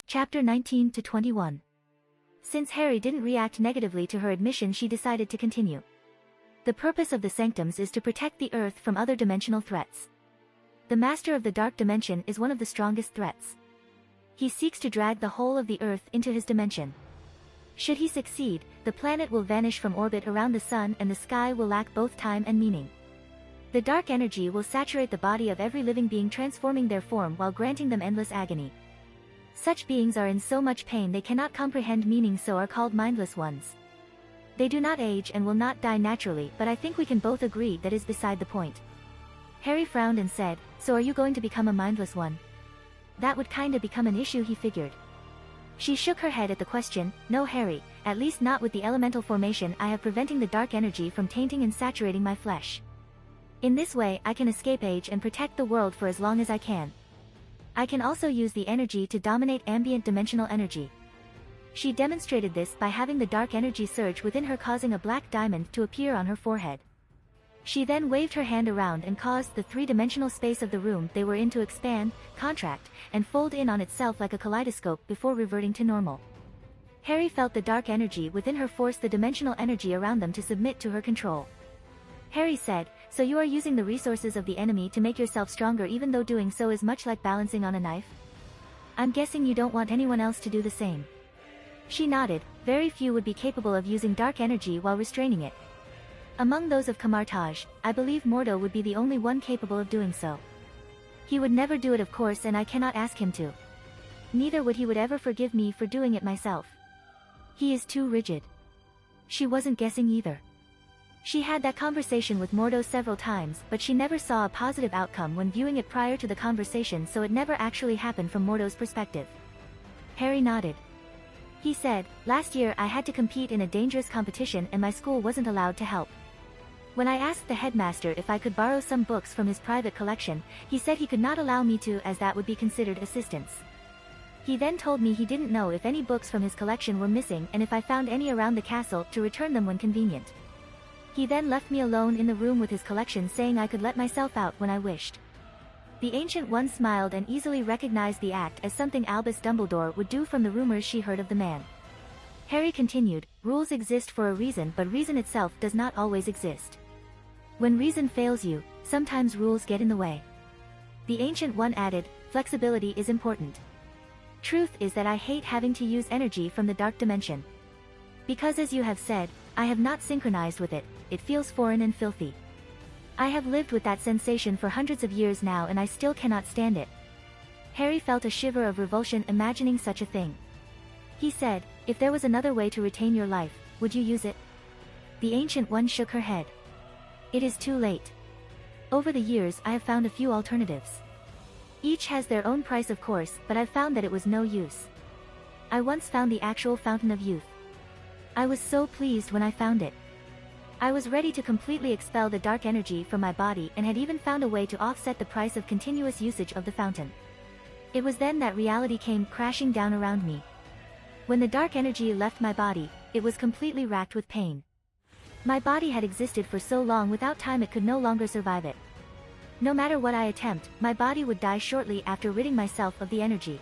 Chapter 19 to 21. Since Harry didn't react negatively to her admission, she decided to continue. The purpose of the sanctums is to protect the Earth from other dimensional threats. The Master of the Dark Dimension is one of the strongest threats. He seeks to drag the whole of the Earth into his dimension. Should he succeed, the planet will vanish from orbit around the Sun and the sky will lack both time and meaning. The dark energy will saturate the body of every living being, transforming their form while granting them endless agony. Such beings are in so much pain they cannot comprehend meaning, so are called mindless ones. They do not age and will not die naturally, but I think we can both agree that is beside the point. Harry frowned and said, "So are you going to become a mindless one?" That would kinda become an issue, he figured. She shook her head at the question. "No, Harry, at least not with the elemental formation I have, preventing the dark energy from tainting and saturating my flesh. In this way I can escape age and protect the world for as long as I can. I can also use the energy to dominate ambient dimensional energy." She demonstrated this by having the dark energy surge within her, causing a black diamond to appear on her forehead. She then waved her hand around and caused the three-dimensional space of the room they were in to expand, contract, and fold in on itself like a kaleidoscope before reverting to normal. Harry felt the dark energy within her force the dimensional energy around them to submit to her control. Harry said, "So you are using the resources of the enemy to make yourself stronger, even though doing so is much like balancing on a knife? I'm guessing you don't want anyone else to do the same." She nodded. Very few would be capable of using dark energy while restraining it. Among those of Camartage, I believe Mordo would be the only one capable of doing so. He would never do it, of course, and I cannot ask him to. Neither would he ever forgive me for doing it myself. He is too rigid. She wasn't guessing either. She had that conversation with Mordo several times, but she never saw a positive outcome when viewing it prior to the conversation, so it never actually happened from Mordo's perspective. Harry nodded. He said, "Last year I had to compete in a dangerous competition and my school wasn't allowed to help. When I asked the headmaster if I could borrow some books from his private collection, he said he could not allow me to, as that would be considered assistance. He then told me he didn't know if any books from his collection were missing, and if I found any around the castle, to return them when convenient. He then left me alone in the room with his collection, saying I could let myself out when I wished." The Ancient One smiled and easily recognized the act as something Albus Dumbledore would do from the rumors she heard of the man. Harry continued, "Rules exist for a reason, but reason itself does not always exist. When reason fails you, sometimes rules get in the way." The Ancient One added, "Flexibility is important. Truth is that I hate having to use energy from the dark dimension. Because, as you have said, I have not synchronized with it, it feels foreign and filthy. I have lived with that sensation for hundreds of years now and I still cannot stand it." Harry felt a shiver of revulsion imagining such a thing. He said, "If there was another way to retain your life, would you use it?" The Ancient One shook her head. "It is too late. Over the years I have found a few alternatives. Each has their own price, of course, but I've found that it was no use. I once found the actual fountain of youth. I was so pleased when I found it. I was ready to completely expel the dark energy from my body and had even found a way to offset the price of continuous usage of the fountain. It was then that reality came crashing down around me. When the dark energy left my body, it was completely racked with pain. My body had existed for so long without time it could no longer survive it. No matter what I attempt, my body would die shortly after ridding myself of the energy."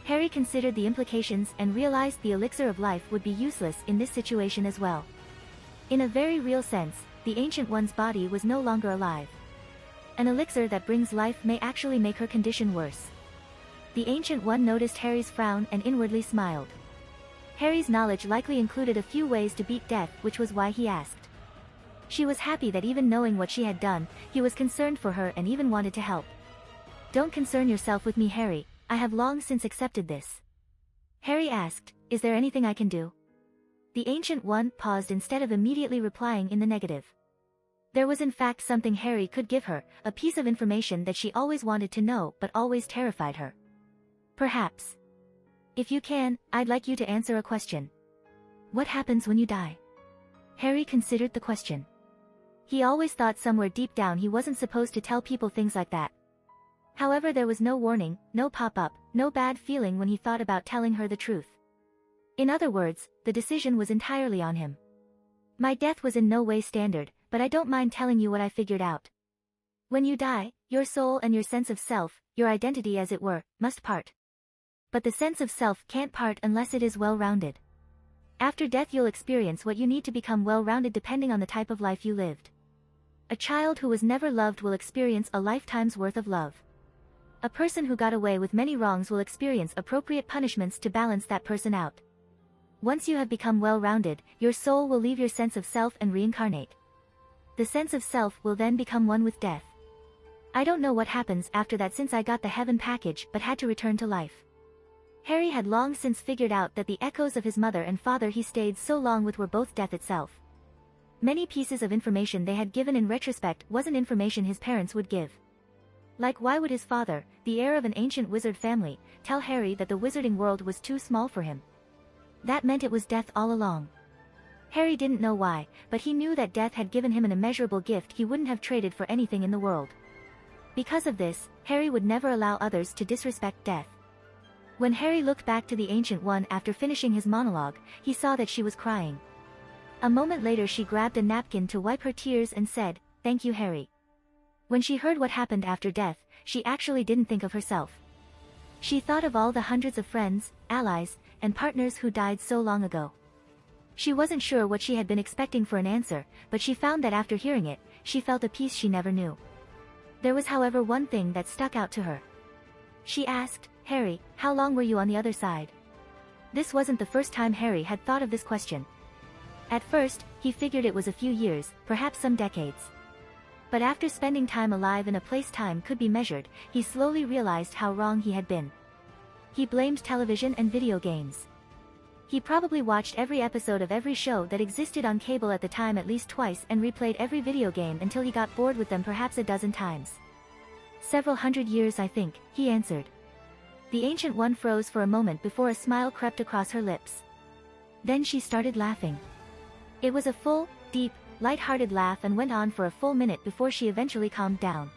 Harry considered the implications and realized the elixir of life would be useless in this situation as well. In a very real sense, the Ancient One's body was no longer alive. An elixir that brings life may actually make her condition worse. The Ancient One noticed Harry's frown and inwardly smiled. Harry's knowledge likely included a few ways to beat death, which was why he asked. She was happy that even knowing what she had done, he was concerned for her and even wanted to help. "Don't concern yourself with me, Harry, I have long since accepted this." Harry asked, "Is there anything I can do?" The Ancient One paused instead of immediately replying in the negative. There was in fact something Harry could give her, a piece of information that she always wanted to know but always terrified her. "Perhaps. If you can, I'd like you to answer a question. What happens when you die?" Harry considered the question. He always thought somewhere deep down he wasn't supposed to tell people things like that. However, there was no warning, no pop-up, no bad feeling when he thought about telling her the truth. In other words, the decision was entirely on him. "My death was in no way standard, but I don't mind telling you what I figured out. When you die, your soul and your sense of self, your identity as it were, must part. But the sense of self can't part unless it is well-rounded. After death you'll experience what you need to become well-rounded depending on the type of life you lived. A child who was never loved will experience a lifetime's worth of love. A person who got away with many wrongs will experience appropriate punishments to balance that person out. Once you have become well-rounded, your soul will leave your sense of self and reincarnate. The sense of self will then become one with death. I don't know what happens after that since I got the heaven package but had to return to life. Harry had long since figured out that the echoes of his mother and father he stayed so long with were both death itself. Many pieces of information they had given in retrospect wasn't information his parents would give. Like why would his father, the heir of an ancient wizard family, tell Harry that the wizarding world was too small for him? That meant it was death all along. Harry didn't know why, but he knew that death had given him an immeasurable gift he wouldn't have traded for anything in the world. Because of this, Harry would never allow others to disrespect death. When Harry looked back to the Ancient One after finishing his monologue, he saw that she was crying. A moment later she grabbed a napkin to wipe her tears and said, "Thank you, Harry." When she heard what happened after death, she actually didn't think of herself. She thought of all the hundreds of friends, allies, and partners who died so long ago. She wasn't sure what she had been expecting for an answer, but she found that after hearing it, she felt a peace she never knew. There was however one thing that stuck out to her. She asked, "Harry, how long were you on the other side?" This wasn't the first time Harry had thought of this question. At first, he figured it was a few years, perhaps some decades. But after spending time alive in a place time could be measured, he slowly realized how wrong he had been. He blamed television and video games. He probably watched every episode of every show that existed on cable at the time at least twice and replayed every video game until he got bored with them perhaps a dozen times. "Several hundred years I think," he answered. The Ancient One froze for a moment before a smile crept across her lips. Then she started laughing. It was a full, deep, light-hearted laugh and went on for a full minute before she eventually calmed down.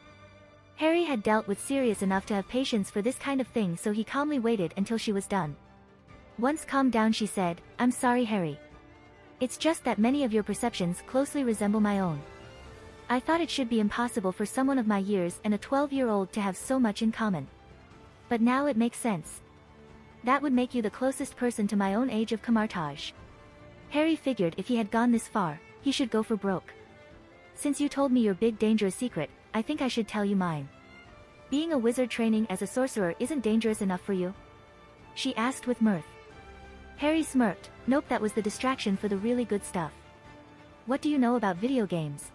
Harry had dealt with Sirius enough to have patience for this kind of thing, so he calmly waited until she was done. Once calmed down she said, "I'm sorry, Harry. It's just that many of your perceptions closely resemble my own. I thought it should be impossible for someone of my years and a 12-year-old to have so much in common. But now it makes sense. That would make you the closest person to my own age of Camartage." Harry figured if he had gone this far, he should go for broke. "Since you told me your big dangerous secret, I think I should tell you mine. Being a wizard training as a sorcerer isn't dangerous enough for you?" she asked with mirth. Harry smirked. "Nope, that was the distraction for the really good stuff." "What do you know about video games?"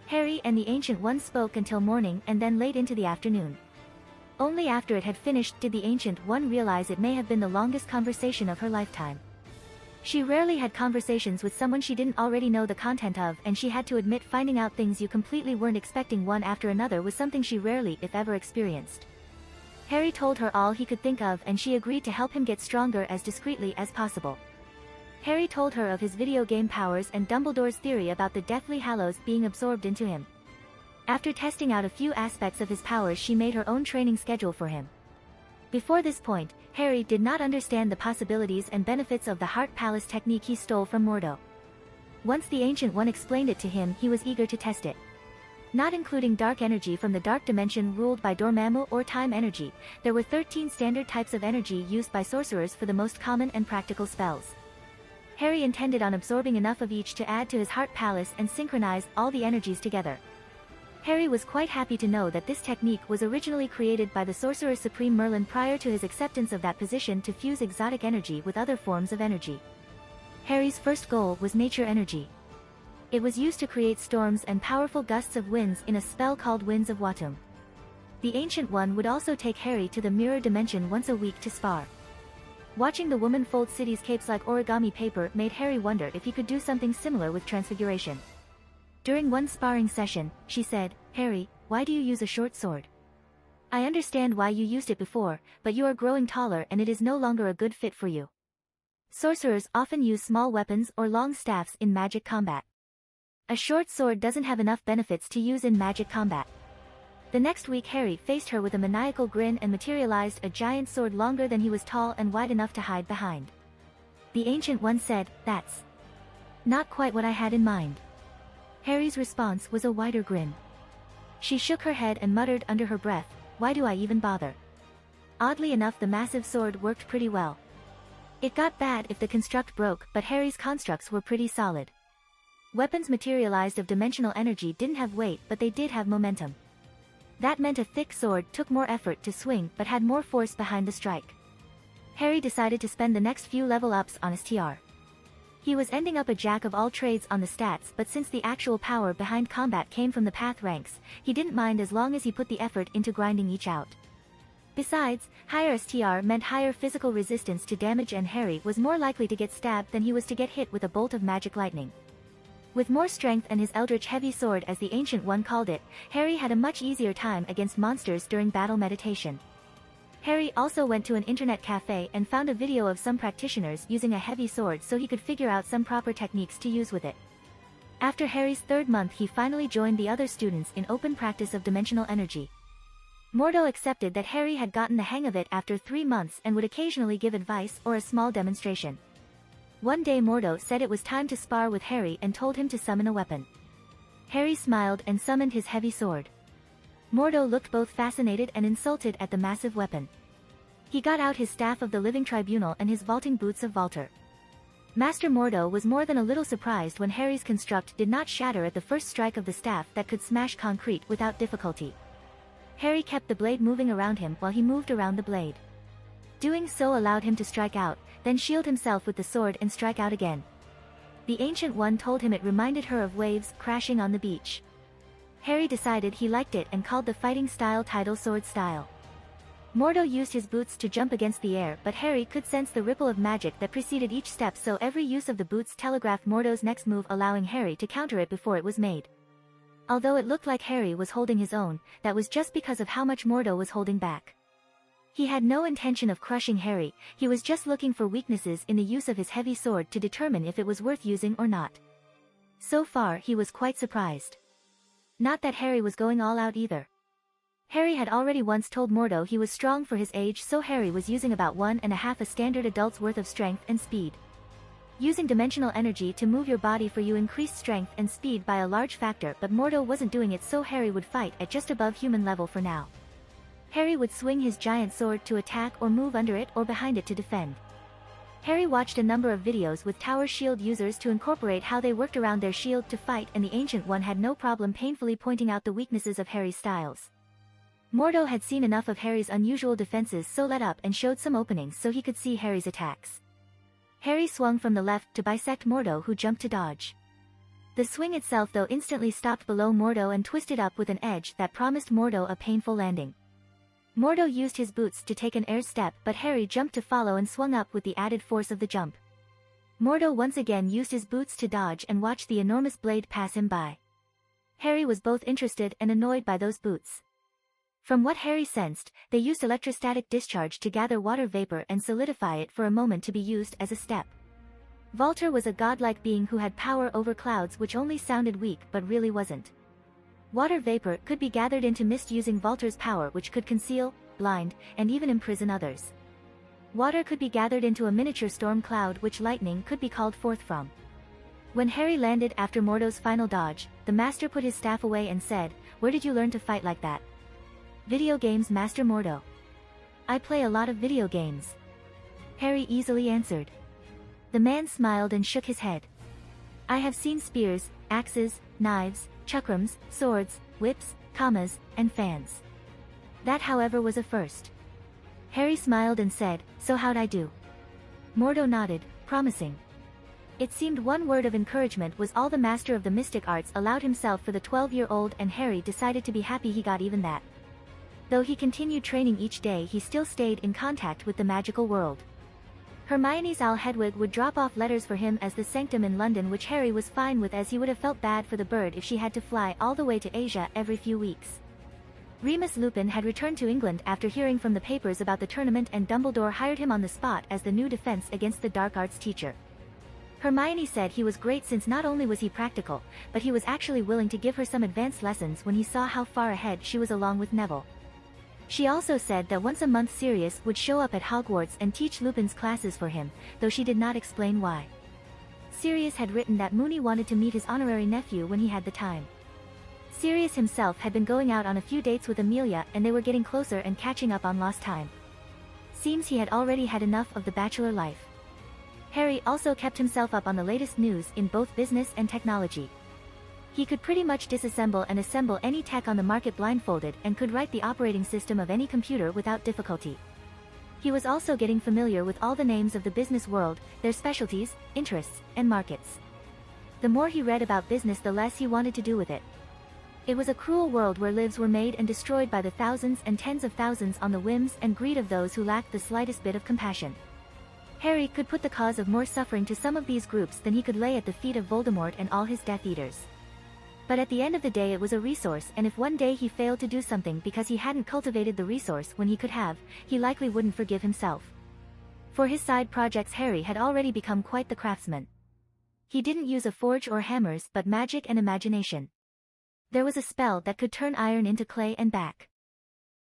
Harry and the Ancient One spoke until morning and then late into the afternoon. Only after it had finished did the Ancient One realize it may have been the longest conversation of her lifetime. She rarely had conversations with someone she didn't already know the content of, and she had to admit finding out things you completely weren't expecting one after another was something she rarely, if ever, experienced. Harry told her all he could think of and she agreed to help him get stronger as discreetly as possible. Harry told her of his video game powers and Dumbledore's theory about the Deathly Hallows being absorbed into him. After testing out a few aspects of his powers, she made her own training schedule for him. Before this point, Harry did not understand the possibilities and benefits of the Heart Palace technique he stole from Mordo. Once the Ancient One explained it to him, he was eager to test it. Not including dark energy from the dark dimension ruled by Dormammu or time energy, there were 13 standard types of energy used by sorcerers for the most common and practical spells. Harry intended on absorbing enough of each to add to his Heart Palace and synchronize all the energies together. Harry was quite happy to know that this technique was originally created by the Sorcerer Supreme Merlin prior to his acceptance of that position to fuse exotic energy with other forms of energy. Harry's first goal was nature energy. It was used to create storms and powerful gusts of winds in a spell called Winds of Watum. The Ancient One would also take Harry to the mirror dimension once a week to spar. Watching the woman fold cities' capes like origami paper made Harry wonder if he could do something similar with transfiguration. During one sparring session, she said, "Harry, why do you use a short sword? I understand why you used it before, but you are growing taller and it is no longer a good fit for you. Sorcerers often use small weapons or long staffs in magic combat. A short sword doesn't have enough benefits to use in magic combat." The next week Harry faced her with a maniacal grin and materialized a giant sword longer than he was tall and wide enough to hide behind. The Ancient One said, "That's not quite what I had in mind." Harry's response was a wider grin. She shook her head and muttered under her breath, "Why do I even bother? Oddly enough, the massive sword worked pretty well. It got bad if the construct broke, but Harry's constructs were pretty solid. Weapons materialized of dimensional energy didn't have weight, but they did have momentum. That meant a thick sword took more effort to swing but had more force behind the strike. Harry decided to spend the next few level ups on his TR. He was ending up a jack of all trades on the stats, but since the actual power behind combat came from the path ranks, he didn't mind as long as he put the effort into grinding each out. Besides, higher STR meant higher physical resistance to damage, and Harry was more likely to get stabbed than he was to get hit with a bolt of magic lightning. With more strength and his eldritch heavy sword, as the Ancient One called it, Harry had a much easier time against monsters during battle meditation. Harry also went to an internet cafe and found a video of some practitioners using a heavy sword so he could figure out some proper techniques to use with it. After Harry's 3rd month, he finally joined the other students in open practice of dimensional energy. Mordo accepted that Harry had gotten the hang of it after 3 months and would occasionally give advice or a small demonstration. One day Mordo said it was time to spar with Harry and told him to summon a weapon. Harry smiled and summoned his heavy sword. Mordo looked both fascinated and insulted at the massive weapon. He got out his Staff of the Living Tribunal and his vaulting boots of Vaulter. Master Mordo was more than a little surprised when Harry's construct did not shatter at the first strike of the staff that could smash concrete without difficulty. Harry kept the blade moving around him while he moved around the blade. Doing so allowed him to strike out, then shield himself with the sword and strike out again. The Ancient One told him it reminded her of waves crashing on the beach. Harry decided he liked it and called the fighting style Tidal Sword style. Mordo used his boots to jump against the air, but Harry could sense the ripple of magic that preceded each step, so every use of the boots telegraphed Mordo's next move, allowing Harry to counter it before it was made. Although it looked like Harry was holding his own, that was just because of how much Mordo was holding back. He had no intention of crushing Harry, he was just looking for weaknesses in the use of his heavy sword to determine if it was worth using or not. So far he was quite surprised. Not that Harry was going all out either. Harry had already once told Mordo he was strong for his age, so Harry was using about 1.5 a standard adult's worth of strength and speed. Using dimensional energy to move your body for you increased strength and speed by a large factor, but Mordo wasn't doing it, so Harry would fight at just above human level for now. Harry would swing his giant sword to attack or move under it or behind it to defend. Harry watched a number of videos with tower shield users to incorporate how they worked around their shield to fight, and the Ancient One had no problem painfully pointing out the weaknesses of Harry's styles. Mordo had seen enough of Harry's unusual defenses, so let up and showed some openings so he could see Harry's attacks. Harry swung from the left to bisect Mordo, who jumped to dodge. The swing itself though instantly stopped below Mordo and twisted up with an edge that promised Mordo a painful landing. Mordo used his boots to take an air step, but Harry jumped to follow and swung up with the added force of the jump. Mordo once again used his boots to dodge and watched the enormous blade pass him by. Harry was both interested and annoyed by those boots. From what Harry sensed, they used electrostatic discharge to gather water vapor and solidify it for a moment to be used as a step. Vaulter was a godlike being who had power over clouds, which only sounded weak but really wasn't. Water vapor could be gathered into mist using Vaulter's power, which could conceal, blind, and even imprison others. Water could be gathered into a miniature storm cloud, which lightning could be called forth from. When Harry landed after Mordo's final dodge, the master put his staff away and said, "Where did you learn to fight like that?" "Video games, Master Mordo. I play a lot of video games," Harry easily answered. The man smiled and shook his head. "I have seen spears, axes, knives, chakrams, swords, whips, kamas, and fans. That, however, was a first." Harry smiled and said, "So how'd I do?" Mordo nodded, promising. It seemed one word of encouragement was all the master of the mystic arts allowed himself for the 12-year-old, and Harry decided to be happy he got even that. Though he continued training each day, he still stayed in contact with the magical world. Hermione's Al Hedwig would drop off letters for him as the Sanctum in London, which Harry was fine with, as he would have felt bad for the bird if she had to fly all the way to Asia every few weeks. Remus Lupin had returned to England after hearing from the papers about the tournament, and Dumbledore hired him on the spot as the new defense against the dark arts teacher. Hermione said he was great since not only was he practical, but he was actually willing to give her some advanced lessons when he saw how far ahead she was along with Neville. She also said that once a month Sirius would show up at Hogwarts and teach Lupin's classes for him, though she did not explain why. Sirius had written that Moony wanted to meet his honorary nephew when he had the time. Sirius himself had been going out on a few dates with Amelia, and they were getting closer and catching up on lost time. Seems he had already had enough of the bachelor life. Harry also kept himself up on the latest news in both business and technology. He could pretty much disassemble and assemble any tech on the market blindfolded and could write the operating system of any computer without difficulty. He was also getting familiar with all the names of the business world, their specialties, interests, and markets. The more he read about business, the less he wanted to do with it. It was a cruel world where lives were made and destroyed by the thousands and tens of thousands on the whims and greed of those who lacked the slightest bit of compassion. Harry could put the cause of more suffering to some of these groups than he could lay at the feet of Voldemort and all his Death Eaters. But at the end of the day, it was a resource, and if one day he failed to do something because he hadn't cultivated the resource when he could have, he likely wouldn't forgive himself. For his side projects, Harry had already become quite the craftsman. He didn't use a forge or hammers but magic and imagination. There was a spell that could turn iron into clay and back.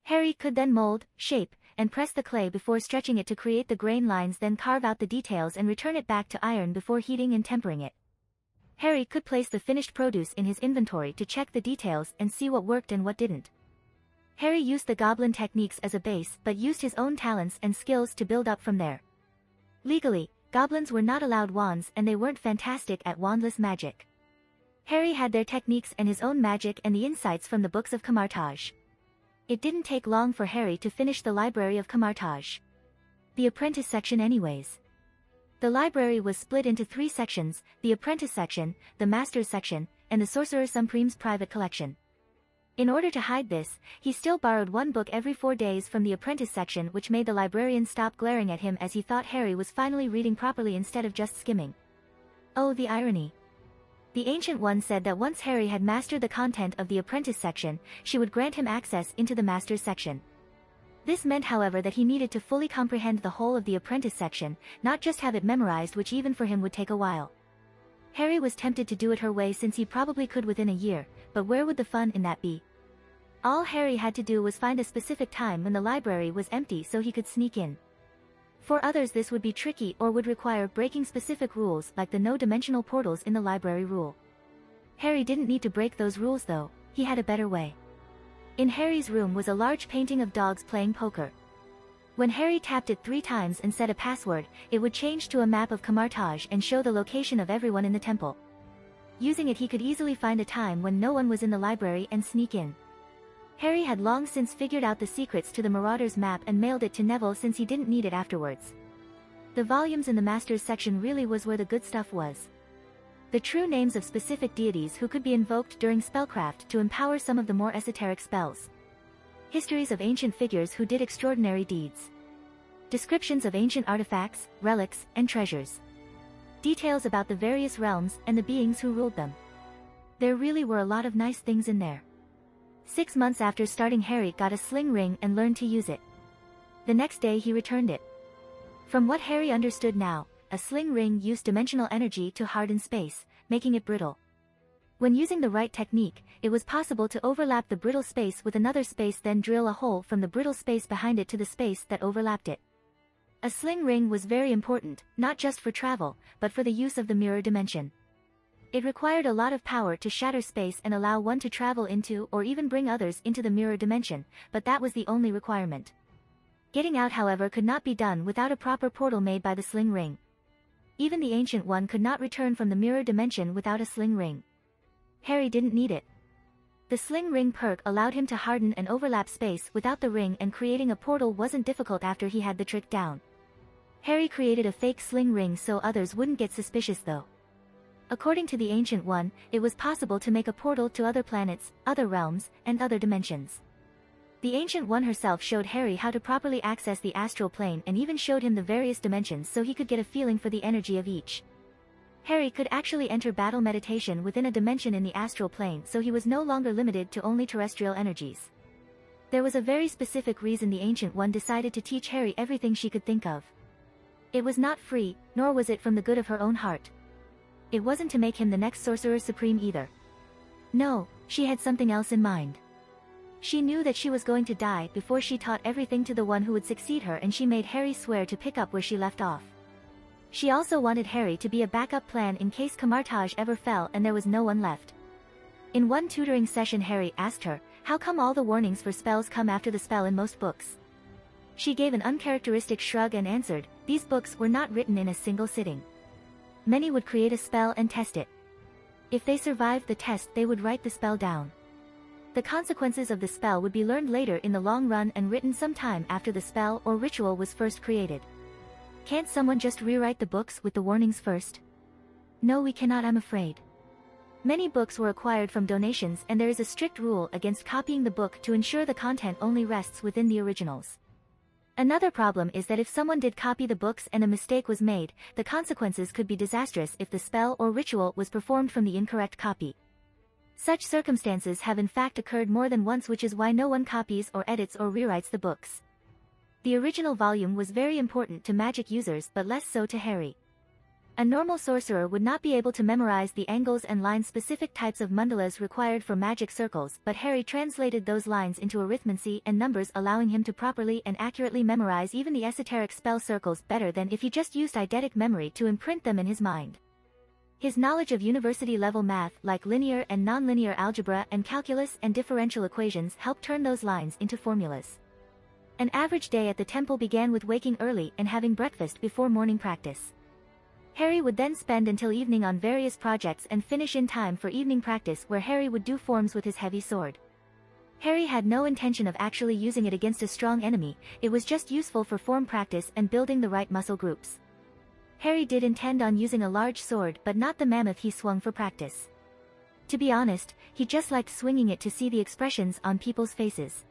Harry could then mold, shape, and press the clay before stretching it to create the grain lines, then carve out the details and return it back to iron before heating and tempering it. Harry could place the finished produce in his inventory to check the details and see what worked and what didn't. Harry used the goblin techniques as a base but used his own talents and skills to build up from there. Legally, goblins were not allowed wands and they weren't fantastic at wandless magic. Harry had their techniques and his own magic and the insights from the books of Camartage. It didn't take long for Harry to finish the library of Camartage. The apprentice section anyways. The library was split into 3 sections, the apprentice section, the master's section, and the Sorcerer Supreme's private collection. In order to hide this, he still borrowed 1 book every 4 days from the apprentice section, which made the librarian stop glaring at him as he thought Harry was finally reading properly instead of just skimming. Oh, the irony. The Ancient One said that once Harry had mastered the content of the apprentice section, she would grant him access into the master's section. This meant, however, that he needed to fully comprehend the whole of the apprentice section, not just have it memorized, which even for him would take a while. Harry was tempted to do it her way since he probably could within a year, but where would the fun in that be? All Harry had to do was find a specific time when the library was empty so he could sneak in. For others this would be tricky or would require breaking specific rules like the no-dimensional portals in the library rule. Harry didn't need to break those rules though, he had a better way. In Harry's room was a large painting of dogs playing poker. When Harry tapped it 3 times and said a password, it would change to a map of Camartage and show the location of everyone in the temple. Using it he could easily find a time when no one was in the library and sneak in. Harry had long since figured out the secrets to the Marauder's map and mailed it to Neville since he didn't need it afterwards. The volumes in the Masters section really was where the good stuff was. The true names of specific deities who could be invoked during spellcraft to empower some of the more esoteric spells. Histories of ancient figures who did extraordinary deeds. Descriptions of ancient artifacts, relics, and treasures. Details about the various realms and the beings who ruled them. There really were a lot of nice things in there. 6 months after starting, Harry got a sling ring and learned to use it. The next day he returned it. From what Harry understood now, a sling ring used dimensional energy to harden space, making it brittle. When using the right technique, it was possible to overlap the brittle space with another space, then drill a hole from the brittle space behind it to the space that overlapped it. A sling ring was very important, not just for travel, but for the use of the mirror dimension. It required a lot of power to shatter space and allow one to travel into or even bring others into the mirror dimension, but that was the only requirement. Getting out, however, could not be done without a proper portal made by the sling ring. Even the Ancient One could not return from the mirror dimension without a sling ring. Harry didn't need it. The sling ring perk allowed him to harden and overlap space without the ring, and creating a portal wasn't difficult after he had the trick down. Harry created a fake sling ring so others wouldn't get suspicious though. According to the Ancient One, it was possible to make a portal to other planets, other realms, and other dimensions. The Ancient One herself showed Harry how to properly access the astral plane and even showed him the various dimensions so he could get a feeling for the energy of each. Harry could actually enter battle meditation within a dimension in the astral plane, so he was no longer limited to only terrestrial energies. There was a very specific reason the Ancient One decided to teach Harry everything she could think of. It was not free, nor was it from the good of her own heart. It wasn't to make him the next Sorcerer Supreme either. No, she had something else in mind. She knew that she was going to die before she taught everything to the one who would succeed her, and she made Harry swear to pick up where she left off. She also wanted Harry to be a backup plan in case Camartage ever fell and there was no one left. In one tutoring session, Harry asked her, how come all the warnings for spells come after the spell in most books? She gave an uncharacteristic shrug and answered, "These books were not written in a single sitting. Many would create a spell and test it. If they survived the test, they would write the spell down. The consequences of the spell would be learned later in the long run and written some time after the spell or ritual was first created. Can't someone just rewrite the books with the warnings first?" "No, we cannot, I'm afraid." Many books were acquired from donations, and there is a strict rule against copying the book to ensure the content only rests within the originals. Another problem is that if someone did copy the books and a mistake was made, the consequences could be disastrous if the spell or ritual was performed from the incorrect copy. Such circumstances have in fact occurred more than once, which is why no one copies or edits or rewrites the books. The original volume was very important to magic users but less so to Harry. A normal sorcerer would not be able to memorize the angles and lines specific types of mandalas required for magic circles, but Harry translated those lines into arithmancy and numbers, allowing him to properly and accurately memorize even the esoteric spell circles better than if he just used eidetic memory to imprint them in his mind. His knowledge of university-level math like linear and nonlinear algebra and calculus and differential equations helped turn those lines into formulas. An average day at the temple began with waking early and having breakfast before morning practice. Harry would then spend until evening on various projects and finish in time for evening practice, where Harry would do forms with his heavy sword. Harry had no intention of actually using it against a strong enemy, it was just useful for form practice and building the right muscle groups. Harry did intend on using a large sword, but not the mammoth he swung for practice. To be honest, he just liked swinging it to see the expressions on people's faces.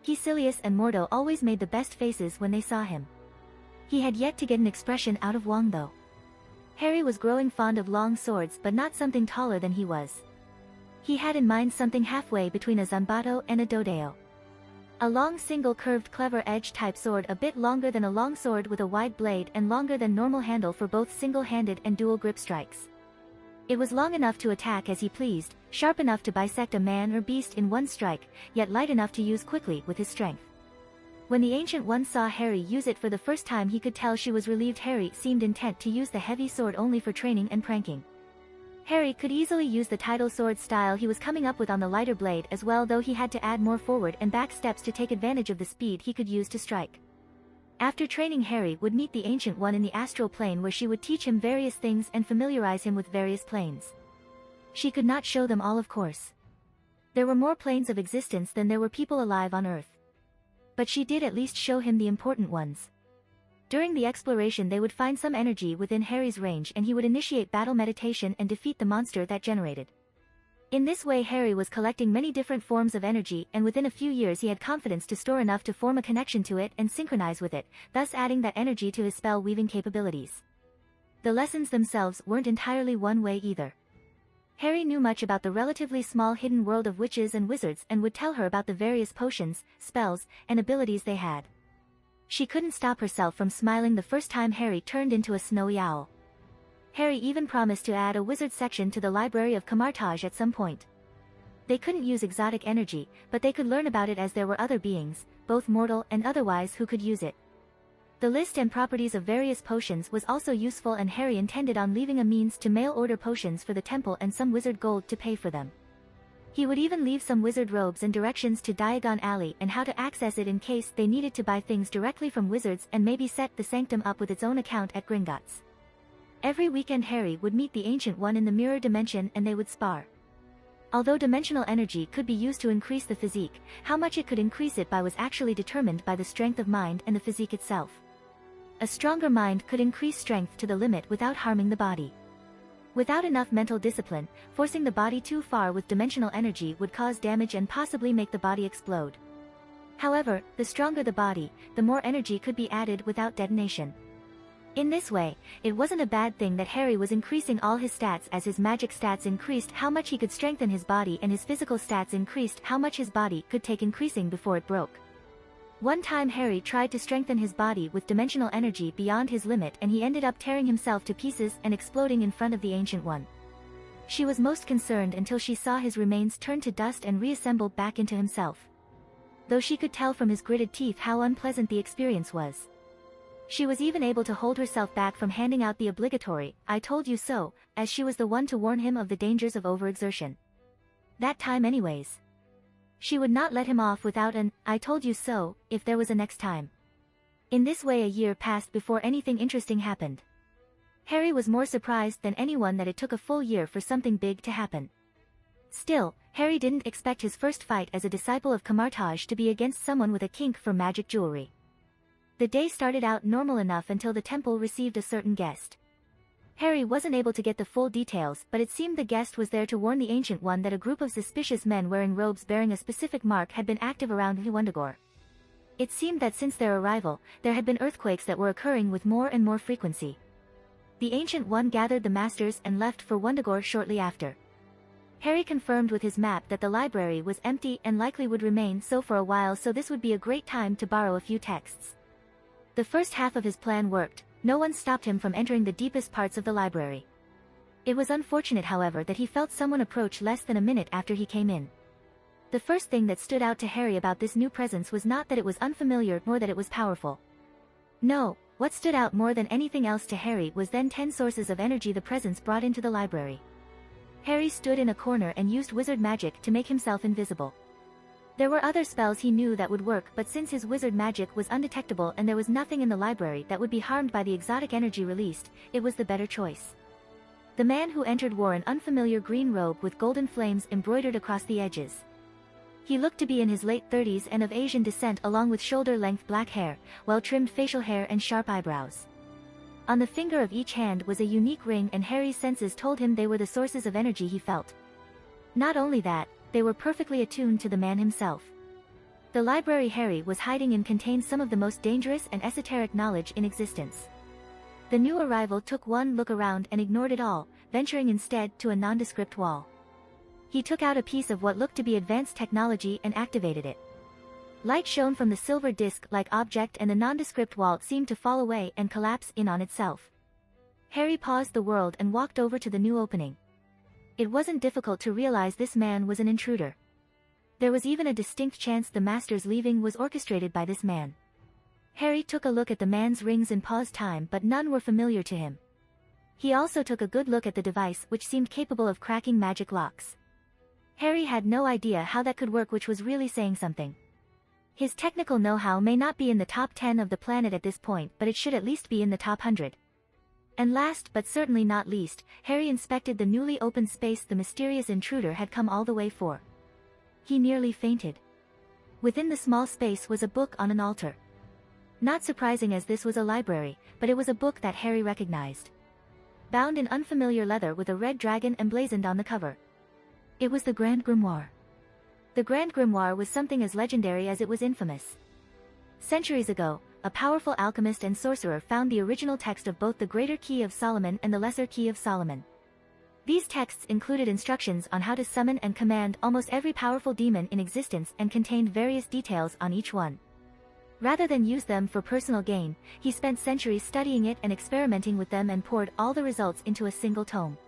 Silius and Mordo always made the best faces when they saw him. He had yet to get an expression out of Wong though. Harry was growing fond of long swords, but not something taller than he was. He had in mind something halfway between a zanbato and a dodeo. A long single curved clever edge type sword, a bit longer than a long sword with a wide blade and longer than normal handle for both single-handed and dual grip strikes. It was long enough to attack as he pleased, sharp enough to bisect a man or beast in one strike, yet light enough to use quickly with his strength. When the Ancient One saw Harry use it for the first time, he could tell she was relieved. Harry seemed intent to use the heavy sword only for training and pranking. Harry could easily use the tidal sword style he was coming up with on the lighter blade as well, though he had to add more forward and back steps to take advantage of the speed he could use to strike. After training, Harry would meet the Ancient One in the astral plane, where she would teach him various things and familiarize him with various planes. She could not show them all, of course. There were more planes of existence than there were people alive on Earth. But she did at least show him the important ones. During the exploration they would find some energy within Harry's range, and he would initiate battle meditation and defeat the monster that generated. In this way Harry was collecting many different forms of energy, and within a few years he had confidence to store enough to form a connection to it and synchronize with it, thus adding that energy to his spell-weaving capabilities. The lessons themselves weren't entirely one way either. Harry knew much about the relatively small hidden world of witches and wizards and would tell her about the various potions, spells, and abilities they had. She couldn't stop herself from smiling the first time Harry turned into a snowy owl. Harry even promised to add a wizard section to the library of Camartage at some point. They couldn't use exotic energy, but they could learn about it, as there were other beings, both mortal and otherwise, who could use it. The list and properties of various potions was also useful, and Harry intended on leaving a means to mail order potions for the temple and some wizard gold to pay for them. He would even leave some wizard robes and directions to Diagon Alley and how to access it in case they needed to buy things directly from wizards, and maybe set the sanctum up with its own account at Gringotts. Every weekend Harry would meet the Ancient One in the mirror dimension and they would spar. Although dimensional energy could be used to increase the physique, how much it could increase it by was actually determined by the strength of mind and the physique itself. A stronger mind could increase strength to the limit without harming the body. Without enough mental discipline, forcing the body too far with dimensional energy would cause damage and possibly make the body explode. However, the stronger the body, the more energy could be added without detonation. In this way, it wasn't a bad thing that Harry was increasing all his stats. As his magic stats increased, how much he could strengthen his body, and his physical stats increased, how much his body could take increasing before it broke. One time Harry tried to strengthen his body with dimensional energy beyond his limit, and he ended up tearing himself to pieces and exploding in front of the Ancient One. She was most concerned until she saw his remains turn to dust and reassemble back into himself. Though she could tell from his gritted teeth how unpleasant the experience was. She was even able to hold herself back from handing out the obligatory, "I told you so," as she was the one to warn him of the dangers of overexertion. That time anyways. She would not let him off without an "I told you so," if there was a next time. In this way a year passed before anything interesting happened. Harry was more surprised than anyone that it took a full year for something big to happen. Still, Harry didn't expect his first fight as a disciple of Camartage to be against someone with a kink for magic jewelry. The day started out normal enough until the temple received a certain guest. Harry wasn't able to get the full details, but it seemed the guest was there to warn the Ancient One that a group of suspicious men wearing robes bearing a specific mark had been active around Wundagore. It seemed that since their arrival, there had been earthquakes that were occurring with more and more frequency. The Ancient One gathered the masters and left for Wundagore shortly after. Harry confirmed with his map that the library was empty and likely would remain so for a while, so this would be a great time to borrow a few texts. The first half of his plan worked. No one stopped him from entering the deepest parts of the library. It was unfortunate, however, that he felt someone approach less than a minute after he came in. The first thing that stood out to Harry about this new presence was not that it was unfamiliar nor that it was powerful. No, what stood out more than anything else to Harry was then 10 sources of energy the presence brought into the library. Harry stood in a corner and used wizard magic to make himself invisible. There were other spells he knew that would work, but since his wizard magic was undetectable and there was nothing in the library that would be harmed by the exotic energy released, it was the better choice. The man who entered wore an unfamiliar green robe with golden flames embroidered across the edges. He looked to be in his late 30s and of Asian descent, along with shoulder-length black hair, well-trimmed facial hair and sharp eyebrows. On the finger of each hand was a unique ring, and Harry's senses told him they were the sources of energy he felt. Not only that, they were perfectly attuned to the man himself. The library Harry was hiding in contained some of the most dangerous and esoteric knowledge in existence. The new arrival took one look around and ignored it all, venturing instead to a nondescript wall. He took out a piece of what looked to be advanced technology and activated it. Light shone from the silver disc-like object, and the nondescript wall seemed to fall away and collapse in on itself. Harry paused the world and walked over to the new opening. It wasn't difficult to realize this man was an intruder. There was even a distinct chance the master's leaving was orchestrated by this man. Harry took a look at the man's rings and paused time, but none were familiar to him. He also took a good look at the device, which seemed capable of cracking magic locks. Harry had no idea how that could work, which was really saying something. His technical know-how may not be in the top 10 of the planet at this point, but it should at least be in the top 100. And last but certainly not least, Harry inspected the newly opened space the mysterious intruder had come all the way for. He nearly fainted. Within the small space was a book on an altar. Not surprising, as this was a library, but it was a book that Harry recognized. Bound in unfamiliar leather with a red dragon emblazoned on the cover. It was the Grand Grimoire. The Grand Grimoire was something as legendary as it was infamous. Centuries ago, a powerful alchemist and sorcerer found the original text of both the Greater Key of Solomon and the Lesser Key of Solomon. These texts included instructions on how to summon and command almost every powerful demon in existence and contained various details on each one. Rather than use them for personal gain, he spent centuries studying it and experimenting with them and poured all the results into a single tome.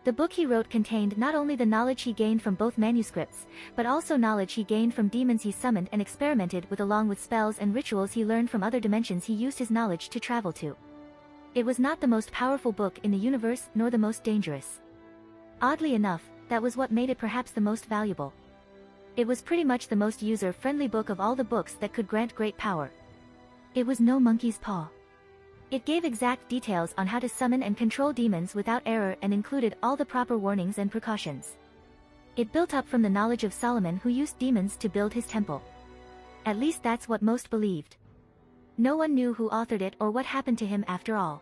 The book he wrote contained not only the knowledge he gained from both manuscripts, but also knowledge he gained from demons he summoned and experimented with, along with spells and rituals he learned from other dimensions he used his knowledge to travel to. It was not the most powerful book in the universe, nor the most dangerous. Oddly enough, that was what made it perhaps the most valuable. It was pretty much the most user-friendly book of all the books that could grant great power. It was no monkey's paw. It gave exact details on how to summon and control demons without error and included all the proper warnings and precautions. It built up from the knowledge of Solomon, who used demons to build his temple. At least that's what most believed. No one knew who authored it or what happened to him after all.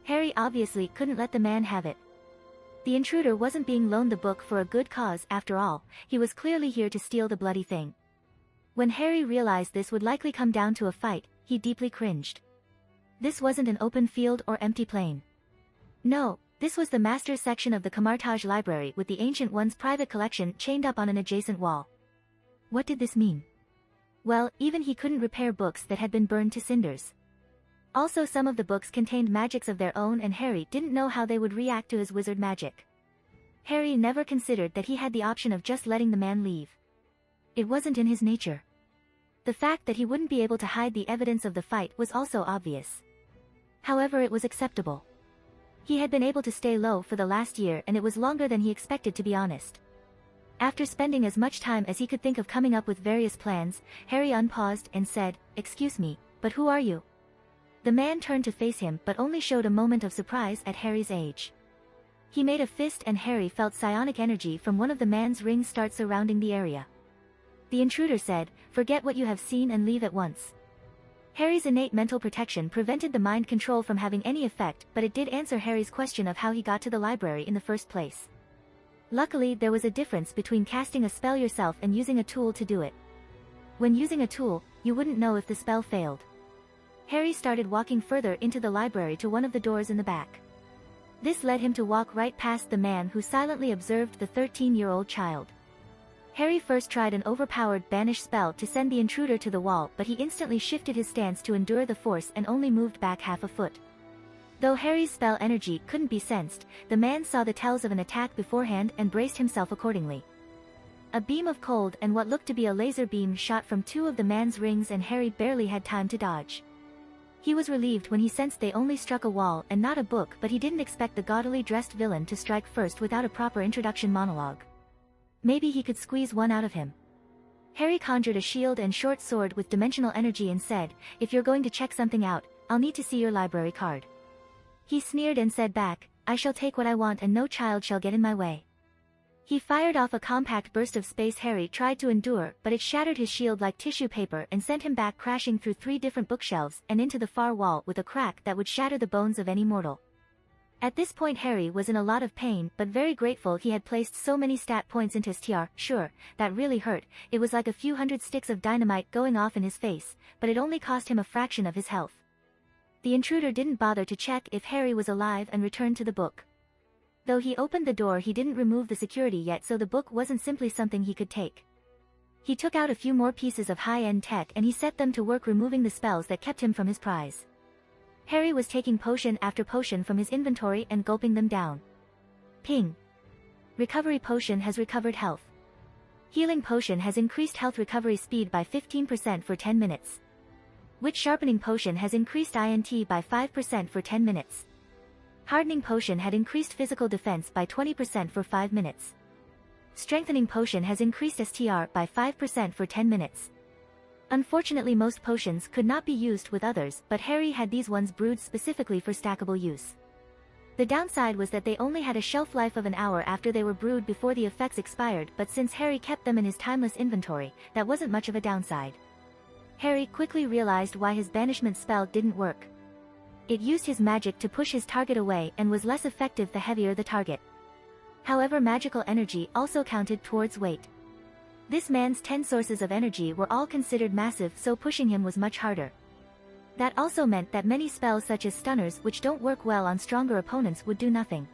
Harry obviously couldn't let the man have it. The intruder wasn't being loaned the book for a good cause after all, he was clearly here to steal the bloody thing. When Harry realized this would likely come down to a fight, he deeply cringed. This wasn't an open field or empty plain. No, this was the master's section of the Camartage library, with the Ancient One's private collection chained up on an adjacent wall. What did this mean? Well, even he couldn't repair books that had been burned to cinders. Also, some of the books contained magics of their own, and Harry didn't know how they would react to his wizard magic. Harry never considered that he had the option of just letting the man leave. It wasn't in his nature. The fact that he wouldn't be able to hide the evidence of the fight was also obvious. However, it was acceptable. He had been able to stay low for the last year, and it was longer than he expected, to be honest. After spending as much time as he could think of coming up with various plans, Harry unpaused and said, "Excuse me, but who are you?" The man turned to face him but only showed a moment of surprise at Harry's age. He made a fist and Harry felt psionic energy from one of the man's rings start surrounding the area. The intruder said, "Forget what you have seen and leave at once." Harry's innate mental protection prevented the mind control from having any effect, but it did answer Harry's question of how he got to the library in the first place. Luckily, there was a difference between casting a spell yourself and using a tool to do it. When using a tool, you wouldn't know if the spell failed. Harry started walking further into the library to one of the doors in the back. This led him to walk right past the man who silently observed the 13-year-old child. Harry first tried an overpowered banish spell to send the intruder to the wall, but he instantly shifted his stance to endure the force and only moved back half a foot. Though Harry's spell energy couldn't be sensed, the man saw the tells of an attack beforehand and braced himself accordingly. A beam of cold and what looked to be a laser beam shot from two of the man's rings and Harry barely had time to dodge. He was relieved when he sensed they only struck a wall and not a book, but he didn't expect the gaudily dressed villain to strike first without a proper introduction monologue. Maybe he could squeeze one out of him. Harry conjured a shield and short sword with dimensional energy and said, "If you're going to check something out, I'll need to see your library card." He sneered and said back, "I shall take what I want and no child shall get in my way." He fired off a compact burst of space Harry tried to endure, but it shattered his shield like tissue paper and sent him back crashing through 3 different bookshelves and into the far wall with a crack that would shatter the bones of any mortal. At this point Harry was in a lot of pain, but very grateful he had placed so many stat points into his TR. Sure, that really hurt, it was like a few hundred sticks of dynamite going off in his face, but it only cost him a fraction of his health. The intruder didn't bother to check if Harry was alive and returned to the book. Though he opened the door, he didn't remove the security yet, so the book wasn't simply something he could take. He took out a few more pieces of high-end tech and he set them to work removing the spells that kept him from his prize. Harry was taking potion after potion from his inventory and gulping them down. Ping. Recovery potion has recovered health. Healing potion has increased health recovery speed by 15% for 10 minutes. Witch sharpening potion has increased INT by 5% for 10 minutes. Hardening potion had increased physical defense by 20% for 5 minutes. Strengthening potion has increased STR by 5% for 10 minutes. Unfortunately, most potions could not be used with others, but Harry had these ones brewed specifically for stackable use. The downside was that they only had a shelf life of an hour after they were brewed before the effects expired, but since Harry kept them in his timeless inventory, that wasn't much of a downside. Harry quickly realized why his banishment spell didn't work. It used his magic to push his target away and was less effective the heavier the target. However, magical energy also counted towards weight. This man's 10 sources of energy were all considered massive, so pushing him was much harder. That also meant that many spells such as stunners, which don't work well on stronger opponents, would do nothing.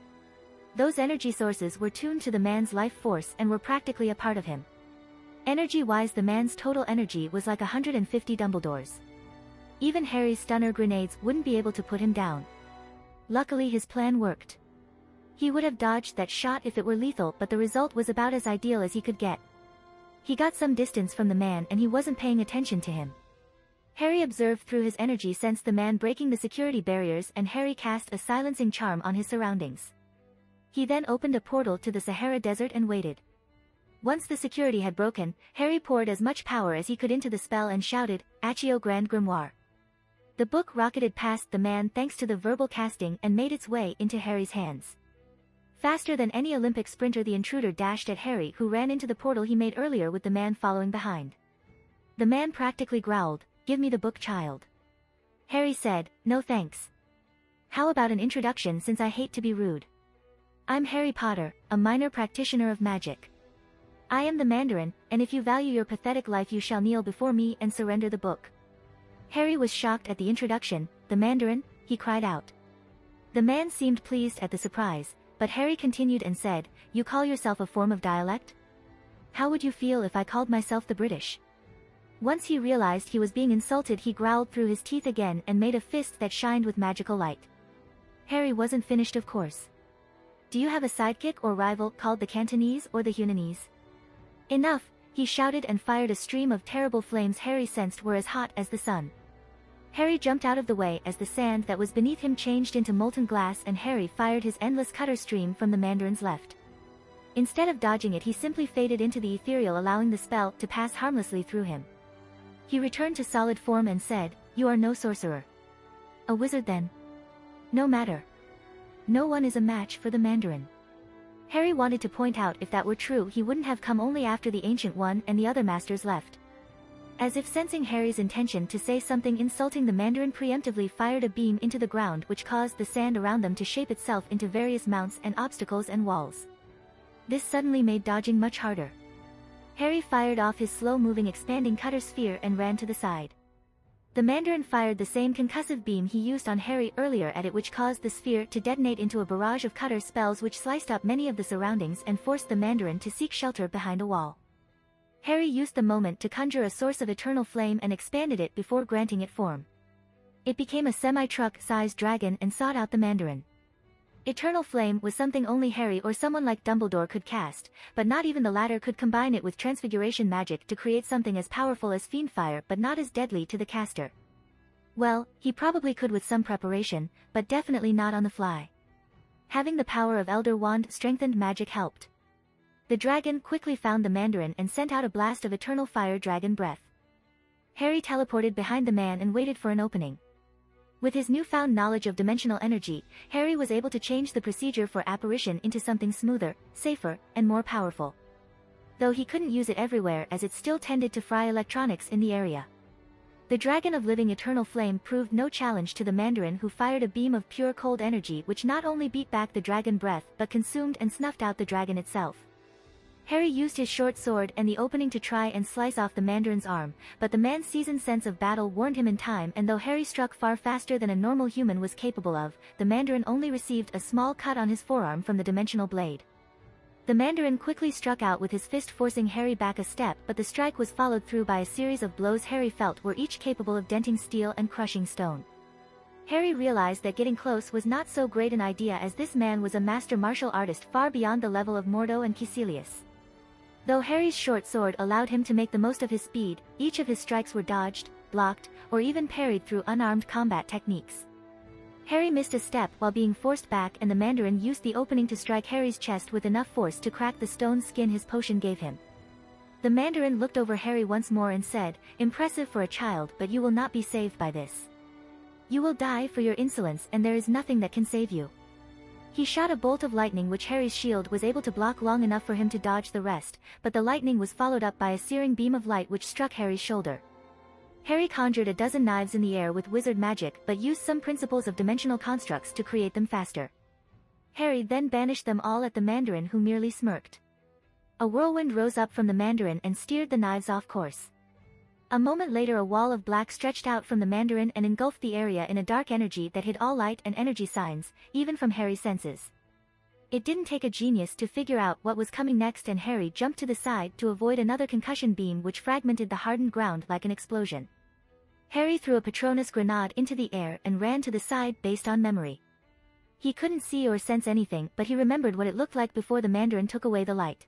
Those energy sources were tuned to the man's life force and were practically a part of him. Energy-wise, the man's total energy was like 150 Dumbledores. Even Harry's stunner grenades wouldn't be able to put him down. Luckily, his plan worked. He would have dodged that shot if it were lethal, but the result was about as ideal as he could get. He got some distance from the man and he wasn't paying attention to him. Harry observed through his energy, sensed the man breaking the security barriers, and Harry cast a silencing charm on his surroundings. He then opened a portal to the Sahara Desert and waited. Once the security had broken, Harry poured as much power as he could into the spell and shouted, "Accio Grand Grimoire." The book rocketed past the man thanks to the verbal casting and made its way into Harry's hands. Faster than any Olympic sprinter, the intruder dashed at Harry, who ran into the portal he made earlier with the man following behind. The man practically growled, "Give me the book, child." Harry said, "No thanks. How about an introduction, since I hate to be rude? I'm Harry Potter, a minor practitioner of magic. I am the Mandarin, and if you value your pathetic life you shall kneel before me and surrender the book." Harry was shocked at the introduction. "The Mandarin?" he cried out. The man seemed pleased at the surprise, but Harry continued and said, "You call yourself a form of dialect? How would you feel if I called myself the British?" Once he realized he was being insulted, he growled through his teeth again and made a fist that shined with magical light. Harry wasn't finished, of course. "Do you have a sidekick or rival called the Cantonese or the Hunanese?" "Enough," he shouted and fired a stream of terrible flames Harry sensed were as hot as the sun. Harry jumped out of the way as the sand that was beneath him changed into molten glass, and Harry fired his endless cutter stream from the Mandarin's left. Instead of dodging it, he simply faded into the ethereal, allowing the spell to pass harmlessly through him. He returned to solid form and said, You are no sorcerer. A wizard then? No matter. No one is a match for the Mandarin. Harry wanted to point out if that were true he wouldn't have come only after the Ancient One and the other masters left. As if sensing Harry's intention to say something insulting, the Mandarin preemptively fired a beam into the ground which caused the sand around them to shape itself into various mounts and obstacles and walls. This suddenly made dodging much harder. Harry fired off his slow-moving expanding cutter sphere and ran to the side. The Mandarin fired the same concussive beam he used on Harry earlier at it, which caused the sphere to detonate into a barrage of cutter spells which sliced up many of the surroundings and forced the Mandarin to seek shelter behind a wall. Harry used the moment to conjure a source of eternal flame and expanded it before granting it form. It became a semi-truck-sized dragon and sought out the Mandarin. Eternal flame was something only Harry or someone like Dumbledore could cast, but not even the latter could combine it with transfiguration magic to create something as powerful as fiendfire but not as deadly to the caster. Well, he probably could with some preparation, but definitely not on the fly. Having the power of Elder Wand strengthened magic helped. The dragon quickly found the Mandarin and sent out a blast of eternal fire dragon breath. Harry teleported behind the man and waited for an opening. With his newfound knowledge of dimensional energy, Harry was able to change the procedure for apparition into something smoother, safer, and more powerful. Though he couldn't use it everywhere as it still tended to fry electronics in the area. The dragon of living eternal flame proved no challenge to the Mandarin, who fired a beam of pure cold energy which not only beat back the dragon breath but consumed and snuffed out the dragon itself. Harry used his short sword and the opening to try and slice off the Mandarin's arm, but the man's seasoned sense of battle warned him in time, and though Harry struck far faster than a normal human was capable of, the Mandarin only received a small cut on his forearm from the dimensional blade. The Mandarin quickly struck out with his fist, forcing Harry back a step, but the strike was followed through by a series of blows Harry felt were each capable of denting steel and crushing stone. Harry realized that getting close was not so great an idea, as this man was a master martial artist far beyond the level of Mordo and Caecilius. Though Harry's short sword allowed him to make the most of his speed, each of his strikes were dodged, blocked, or even parried through unarmed combat techniques. Harry missed a step while being forced back, and the Mandarin used the opening to strike Harry's chest with enough force to crack the stone skin his potion gave him. The Mandarin looked over Harry once more and said, "Impressive for a child, but you will not be saved by this. You will die for your insolence, and there is nothing that can save you." He shot a bolt of lightning which Harry's shield was able to block long enough for him to dodge the rest, but the lightning was followed up by a searing beam of light which struck Harry's shoulder. Harry conjured a dozen knives in the air with wizard magic but used some principles of dimensional constructs to create them faster. Harry then banished them all at the Mandarin, who merely smirked. A whirlwind rose up from the Mandarin and steered the knives off course. A moment later a wall of black stretched out from the Mandarin and engulfed the area in a dark energy that hid all light and energy signs, even from Harry's senses. It didn't take a genius to figure out what was coming next, and Harry jumped to the side to avoid another concussion beam which fragmented the hardened ground like an explosion. Harry threw a Patronus grenade into the air and ran to the side based on memory. He couldn't see or sense anything, but he remembered what it looked like before the Mandarin took away the light.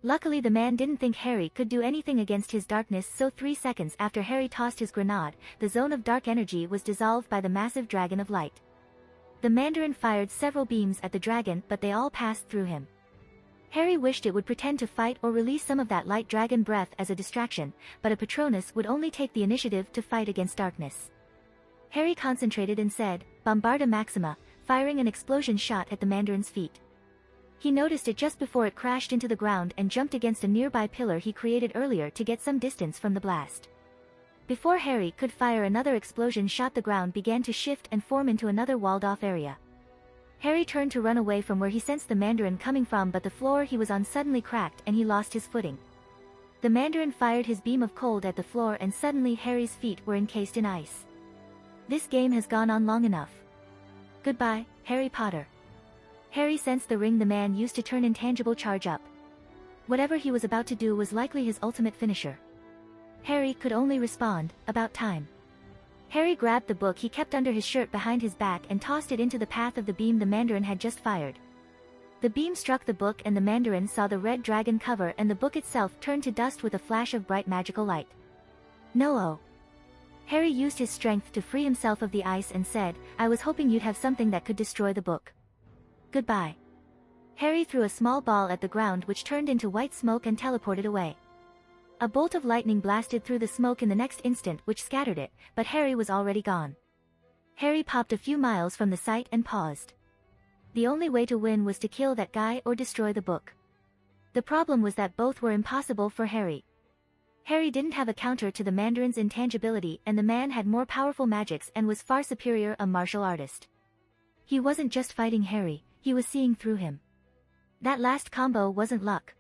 Luckily the man didn't think Harry could do anything against his darkness, so 3 seconds after Harry tossed his grenade, the zone of dark energy was dissolved by the massive dragon of light. The Mandarin fired several beams at the dragon, but they all passed through him. Harry wished it would pretend to fight or release some of that light dragon breath as a distraction, but a Patronus would only take the initiative to fight against darkness. Harry concentrated and said, "Bombarda Maxima," firing an explosion shot at the Mandarin's feet. He noticed it just before it crashed into the ground and jumped against a nearby pillar he created earlier to get some distance from the blast. Before Harry could fire another explosion shot, the ground began to shift and form into another walled-off area. Harry turned to run away from where he sensed the Mandarin coming from, but the floor he was on suddenly cracked and he lost his footing. The Mandarin fired his beam of cold at the floor and suddenly Harry's feet were encased in ice. This game has gone on long enough. Goodbye, Harry Potter. Harry sensed the ring the man used to turn intangible charge up. Whatever he was about to do was likely his ultimate finisher. Harry could only respond, "About time." Harry grabbed the book he kept under his shirt behind his back and tossed it into the path of the beam the Mandarin had just fired. The beam struck the book and the Mandarin saw the red dragon cover, and the book itself turned to dust with a flash of bright magical light. "No-oh." Harry used his strength to free himself of the ice and said, "I was hoping you'd have something that could destroy the book. Goodbye." Harry threw a small ball at the ground which turned into white smoke and teleported away. A bolt of lightning blasted through the smoke in the next instant, which scattered it, but Harry was already gone. Harry popped a few miles from the site and paused. The only way to win was to kill that guy or destroy the book. The problem was that both were impossible for Harry. Harry didn't have a counter to the Mandarin's intangibility, and the man had more powerful magics and was far superior a martial artist. He wasn't just fighting Harry, he was seeing through him. That last combo wasn't luck.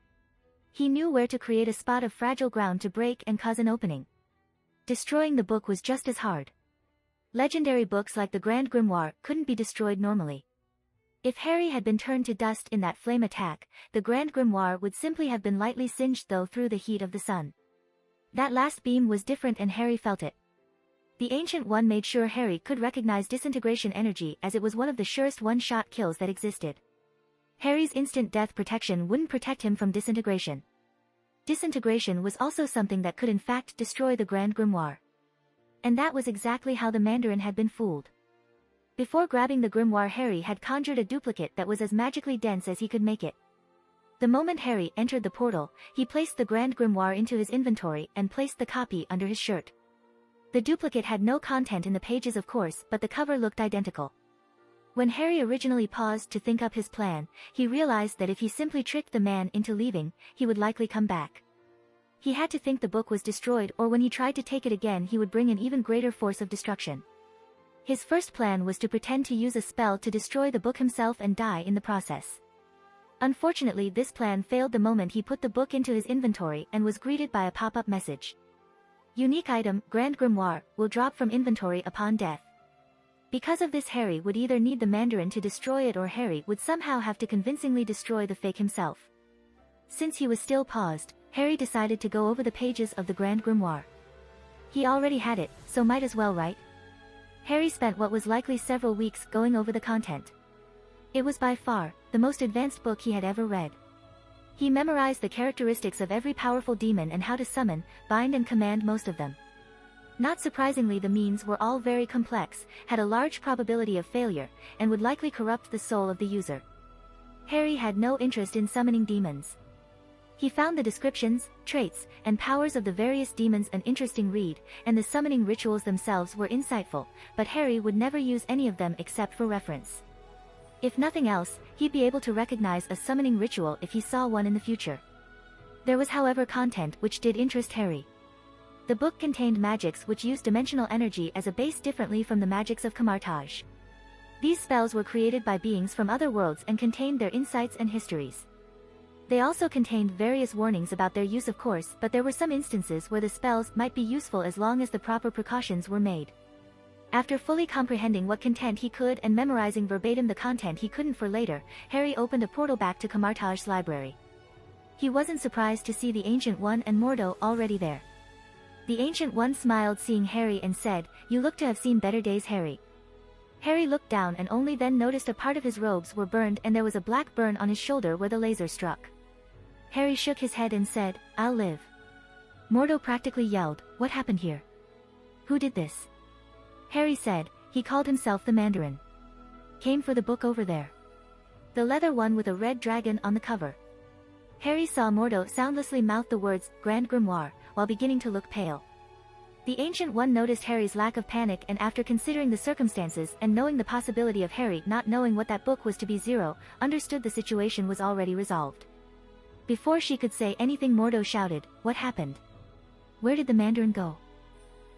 He knew where to create a spot of fragile ground to break and cause an opening. Destroying the book was just as hard. Legendary books like the Grand Grimoire couldn't be destroyed normally. If Harry had been turned to dust in that flame attack, the Grand Grimoire would simply have been lightly singed though through the heat of the sun. That last beam was different and Harry felt it. The Ancient One made sure Harry could recognize disintegration energy as it was one of the surest one-shot kills that existed. Harry's instant death protection wouldn't protect him from disintegration. Disintegration was also something that could in fact destroy the Grand Grimoire. And that was exactly how the Mandarin had been fooled. Before grabbing the grimoire, Harry had conjured a duplicate that was as magically dense as he could make it. The moment Harry entered the portal, he placed the Grand Grimoire into his inventory and placed the copy under his shirt. The duplicate had no content in the pages of course, but the cover looked identical. When Harry originally paused to think up his plan, he realized that if he simply tricked the man into leaving, he would likely come back. He had to think the book was destroyed, or when he tried to take it again he would bring an even greater force of destruction. His first plan was to pretend to use a spell to destroy the book himself and die in the process. Unfortunately, this plan failed the moment he put the book into his inventory and was greeted by a pop-up message. Unique item, Grand Grimoire, will drop from inventory upon death. Because of this, Harry would either need the Mandarin to destroy it or Harry would somehow have to convincingly destroy the fake himself. Since he was still paused, Harry decided to go over the pages of the Grand Grimoire. He already had it, so might as well, right? Harry spent what was likely several weeks going over the content. It was by far the most advanced book he had ever read. He memorized the characteristics of every powerful demon and how to summon, bind and command most of them. Not surprisingly, the means were all very complex, had a large probability of failure, and would likely corrupt the soul of the user. Harry had no interest in summoning demons. He found the descriptions, traits, and powers of the various demons an interesting read, and the summoning rituals themselves were insightful, but Harry would never use any of them except for reference. If nothing else, he'd be able to recognize a summoning ritual if he saw one in the future. There was, however, content which did interest Harry. The book contained magics which used dimensional energy as a base differently from the magics of Camartage. These spells were created by beings from other worlds and contained their insights and histories. They also contained various warnings about their use, of course, but there were some instances where the spells might be useful as long as the proper precautions were made. After fully comprehending what content he could and memorizing verbatim the content he couldn't for later, Harry opened a portal back to Camartage's library. He wasn't surprised to see the Ancient One and Mordo already there. The Ancient One smiled seeing Harry and said, "You look to have seen better days, Harry." Harry looked down and only then noticed a part of his robes were burned and there was a black burn on his shoulder where the laser struck. Harry shook his head and said, "I'll live." Mordo practically yelled, "What happened here? Who did this?" Harry said, "He called himself the Mandarin. Came for the book over there. The leather one with a red dragon on the cover." Harry saw Mordo soundlessly mouth the words, Grand Grimoire, while beginning to look pale. The Ancient One noticed Harry's lack of panic and after considering the circumstances and knowing the possibility of Harry not knowing what that book was to be zero, understood the situation was already resolved. Before she could say anything, Mordo shouted, "What happened? Where did the Mandarin go?"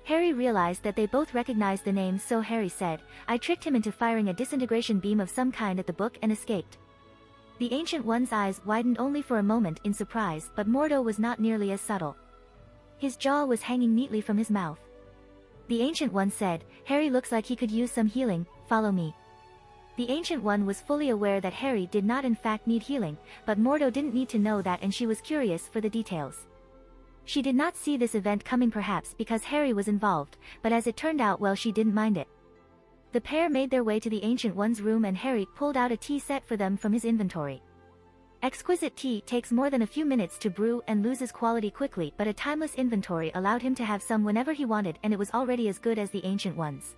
Harry realized that they both recognized the name, so Harry said, "I tricked him into firing a disintegration beam of some kind at the book and escaped." The Ancient One's eyes widened only for a moment in surprise, but Mordo was not nearly as subtle. His jaw was hanging neatly from his mouth. The Ancient One said, "Harry looks like he could use some healing, follow me." The Ancient One was fully aware that Harry did not in fact need healing, but Mordo didn't need to know that and she was curious for the details. She did not see this event coming, perhaps because Harry was involved, but as it turned out, well, she didn't mind it. The pair made their way to the Ancient One's room and Harry pulled out a tea set for them from his inventory. Exquisite tea takes more than a few minutes to brew and loses quality quickly, but a timeless inventory allowed him to have some whenever he wanted, and it was already as good as the Ancient One's.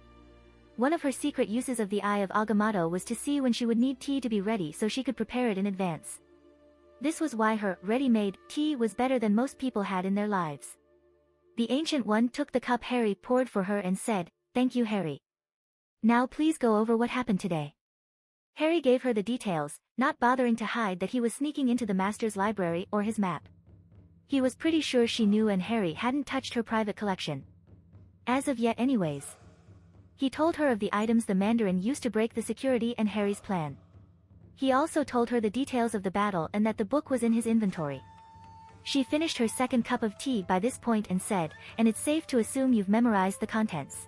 One of her secret uses of the Eye of Agamotto was to see when she would need tea to be ready so she could prepare it in advance. This was why her ready-made tea was better than most people had in their lives. The Ancient One took the cup Harry poured for her and said, "Thank you, Harry. Now please go over what happened today." Harry gave her the details, not bothering to hide that he was sneaking into the master's library or his map. He was pretty sure she knew and Harry hadn't touched her private collection. As of yet anyways. He told her of the items the Mandarin used to break the security and Harry's plan. He also told her the details of the battle and that the book was in his inventory. She finished her second cup of tea by this point and said, "And it's safe to assume you've memorized the contents."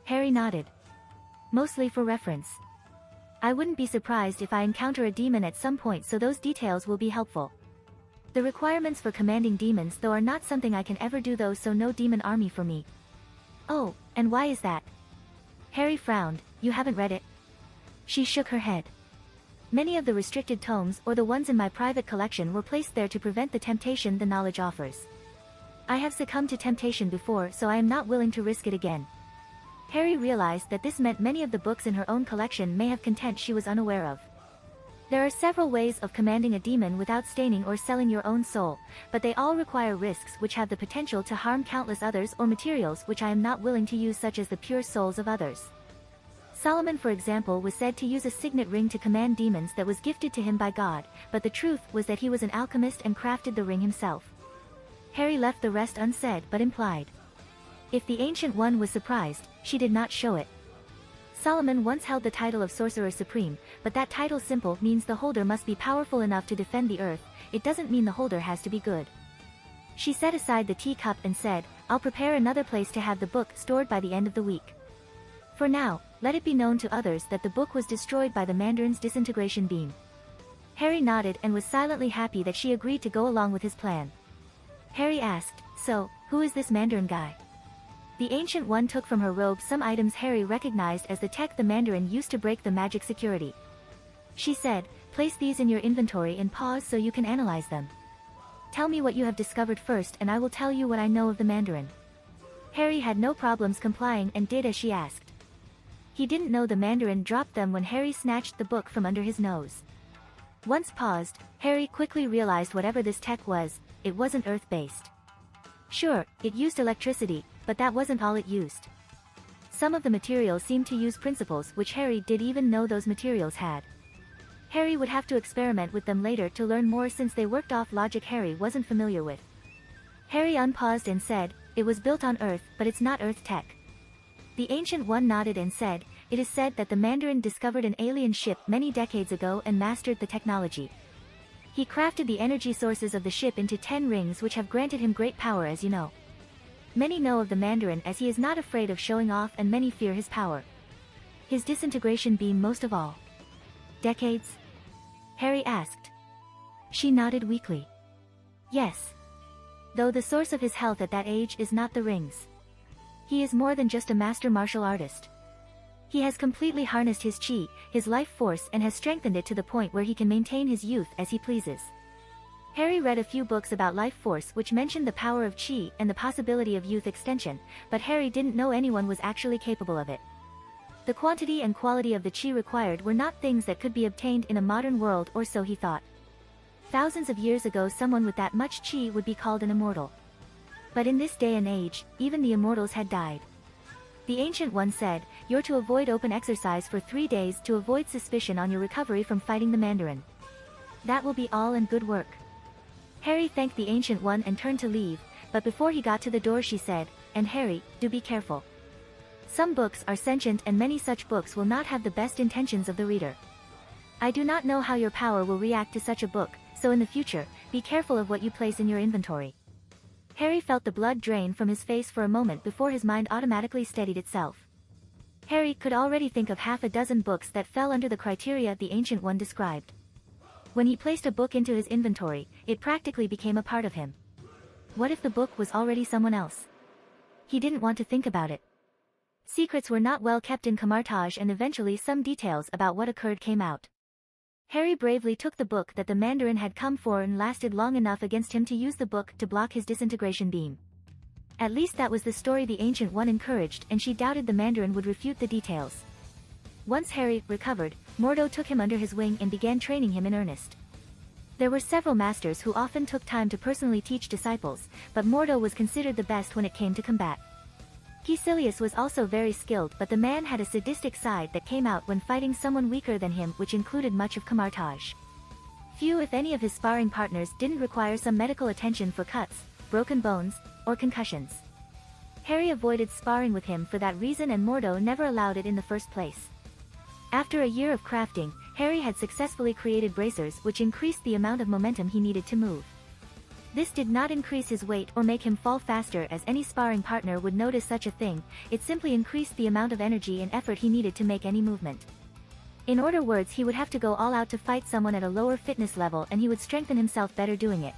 Harry nodded. "Mostly for reference. I wouldn't be surprised if I encounter a demon at some point, so those details will be helpful. The requirements for commanding demons though are not something I can ever do though, so no demon army for me." "Oh, and why is that?" Harry frowned. "You haven't read it?" She shook her head. "Many of the restricted tomes or the ones in my private collection were placed there to prevent the temptation the knowledge offers. I have succumbed to temptation before, so I am not willing to risk it again." Harry realized that this meant many of the books in her own collection may have content she was unaware of. There are several ways of commanding a demon without staining or selling your own soul, but they all require risks which have the potential to harm countless others or materials which I am not willing to use, such as the pure souls of others. Solomon, for example, was said to use a signet ring to command demons that was gifted to him by God, but the truth was that he was an alchemist and crafted the ring himself. Harry left the rest unsaid but implied. If the Ancient One was surprised, she did not show it. Solomon once held the title of Sorcerer Supreme, but that title simple means the holder must be powerful enough to defend the earth, it doesn't mean the holder has to be good. She set aside the teacup and said, "I'll prepare another place to have the book stored by the end of the week. For now, let it be known to others that the book was destroyed by the Mandarin's disintegration beam." Harry nodded and was silently happy that she agreed to go along with his plan. Harry asked, "So, who is this Mandarin guy?" The Ancient One took from her robe some items Harry recognized as the tech the Mandarin used to break the magic security. She said, "Place these in your inventory and pause so you can analyze them. Tell me what you have discovered first and I will tell you what I know of the Mandarin." Harry had no problems complying and did as she asked. He didn't know the Mandarin dropped them when Harry snatched the book from under his nose. Once paused, Harry quickly realized whatever this tech was, it wasn't Earth-based. Sure, it used electricity, but that wasn't all it used. Some of the materials seemed to use principles which Harry didn't even know those materials had. Harry would have to experiment with them later to learn more, since they worked off logic Harry wasn't familiar with. Harry unpaused and said, "It was built on Earth, but it's not Earth tech." The Ancient One nodded and said, "It is said that the Mandarin discovered an alien ship many decades ago and mastered the technology. He crafted the energy sources of the ship into 10 rings which have granted him great power, as you know. Many know of the Mandarin as he is not afraid of showing off, and many fear his power. His disintegration beam most of all." "Decades?" Harry asked. She nodded weakly. "Yes. Though the source of his health at that age is not the rings. He is more than just a master martial artist. He has completely harnessed his chi, his life force, and has strengthened it to the point where he can maintain his youth as he pleases." Harry read a few books about life force which mentioned the power of chi and the possibility of youth extension, but Harry didn't know anyone was actually capable of it. The quantity and quality of the chi required were not things that could be obtained in a modern world, or so he thought. Thousands of years ago someone with that much chi would be called an immortal. But in this day and age, even the immortals had died. The Ancient One said, "You're to avoid open exercise for 3 days to avoid suspicion on your recovery from fighting the Mandarin. That will be all, and good work." Harry thanked the Ancient One and turned to leave, but before he got to the door she said, "And Harry, do be careful. Some books are sentient and many such books will not have the best intentions of the reader. I do not know how your power will react to such a book, so in the future, be careful of what you place in your inventory." Harry felt the blood drain from his face for a moment before his mind automatically steadied itself. Harry could already think of half a dozen books that fell under the criteria the Ancient One described. When he placed a book into his inventory, it practically became a part of him. What if the book was already someone else? He didn't want to think about it. Secrets were not well kept in Camartage, and eventually some details about what occurred came out. Harry bravely took the book that the Mandarin had come for and lasted long enough against him to use the book to block his disintegration beam. At least that was the story the Ancient One encouraged, and she doubted the Mandarin would refute the details. Once Harry recovered, Mordo took him under his wing and began training him in earnest. There were several masters who often took time to personally teach disciples, but Mordo was considered the best when it came to combat. Caecilius was also very skilled, but the man had a sadistic side that came out when fighting someone weaker than him, which included much of camartage. Few if any of his sparring partners didn't require some medical attention for cuts, broken bones, or concussions. Harry avoided sparring with him for that reason, and Mordo never allowed it in the first place. After a year of crafting, Harry had successfully created bracers which increased the amount of momentum he needed to move. This did not increase his weight or make him fall faster, as any sparring partner would notice such a thing. It simply increased the amount of energy and effort he needed to make any movement. In other words, he would have to go all out to fight someone at a lower fitness level, and he would strengthen himself better doing it.